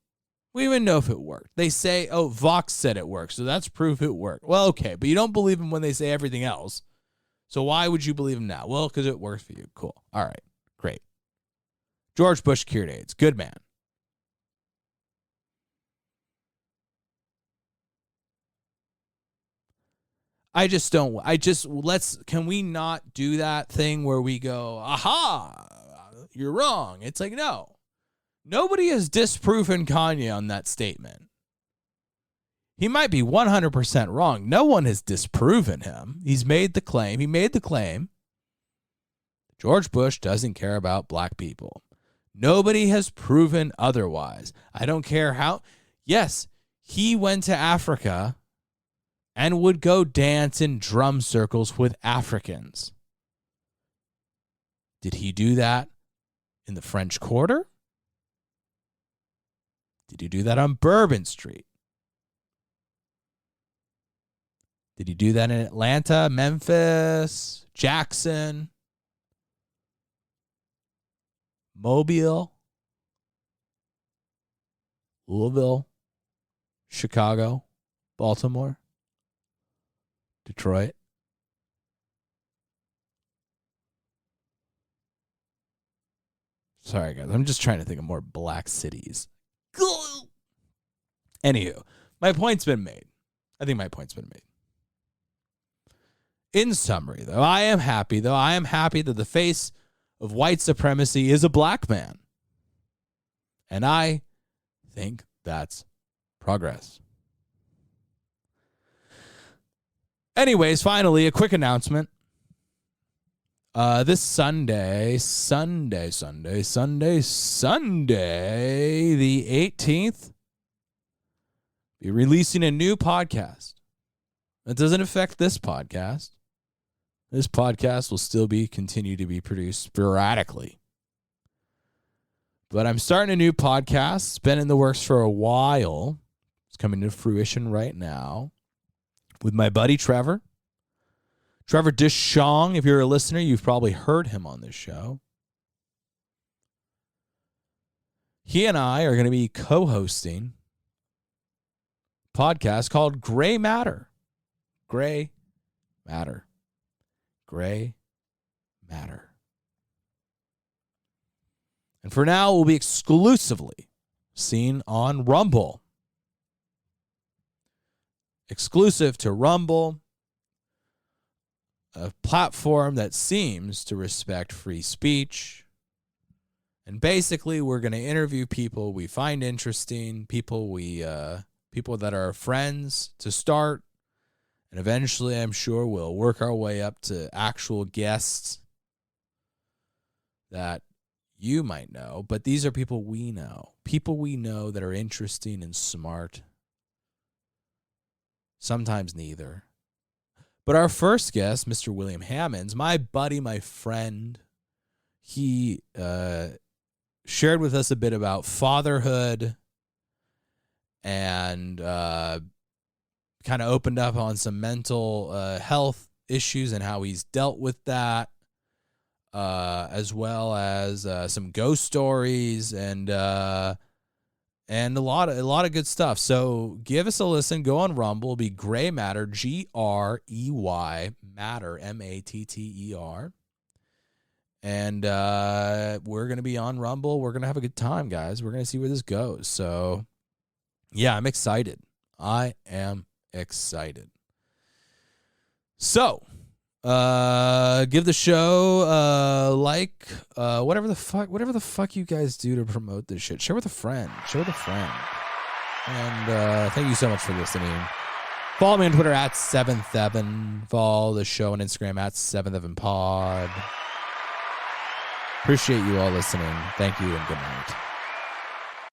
We don't even know if it worked. They say, oh, Vox said it worked, so that's proof it worked. Well, okay, but you don't believe them when they say everything else. So why would you believe him now? Well, because it works for you. Cool. All right. Great. George Bush cured AIDS. Good man. Can we not do that thing where we go, aha, you're wrong? It's like, no. Nobody has disproven Kanye on that statement. He might be 100% wrong. No one has disproven him. He's made the claim. He made the claim. George Bush doesn't care about black people. Nobody has proven otherwise. I don't care how. Yes, he went to Africa and would go dance in drum circles with Africans. Did he do that in the French Quarter? Did he do that on Bourbon Street? Did he do that in Atlanta, Memphis, Jackson, Mobile, Louisville, Chicago, Baltimore, Detroit? Sorry, guys. I'm just trying to think of more black cities. Anywho, my point's been made. I think my point's been made. In summary, though, I am happy that the face of white supremacy is a black man. And I think that's progress. Anyways, finally, a quick announcement. This Sunday, the 18th, be releasing a new podcast. That doesn't affect this podcast. This podcast will still continue to be produced sporadically. But I'm starting a new podcast. It's been in the works for a while. It's coming to fruition right now with my buddy Trevor. Trevor Dishong. If you're a listener, you've probably heard him on this show. He and I are going to be co-hosting a podcast called Gray Matter. Gray Matter. Gray Matter. And for now, we'll be exclusively seen on Rumble. Exclusive to Rumble, a platform that seems to respect free speech. And basically, we're going to interview people we find interesting, people that are friends to start. And eventually, I'm sure we'll work our way up to actual guests that you might know. But these are people we know that are interesting and smart. Sometimes neither. But our first guest, Mr. William Hammonds, my buddy, my friend, he shared with us a bit about fatherhood and kind of opened up on some mental health issues and how he's dealt with that, as well as some ghost stories and a lot of good stuff. So give us a listen. Go on Rumble. It'll be Gray Matter, Grey Matter, Matter. And we're going to be on Rumble. We're going to have a good time, guys. We're going to see where this goes. So, yeah, I'm excited. I am excited. So, give the show a like, whatever the fuck you guys do to promote this shit. Share with a friend. And thank you so much for listening. Follow me on Twitter at 7th7. Follow the show on Instagram at 7th7pod. Appreciate you all listening. Thank you and good night.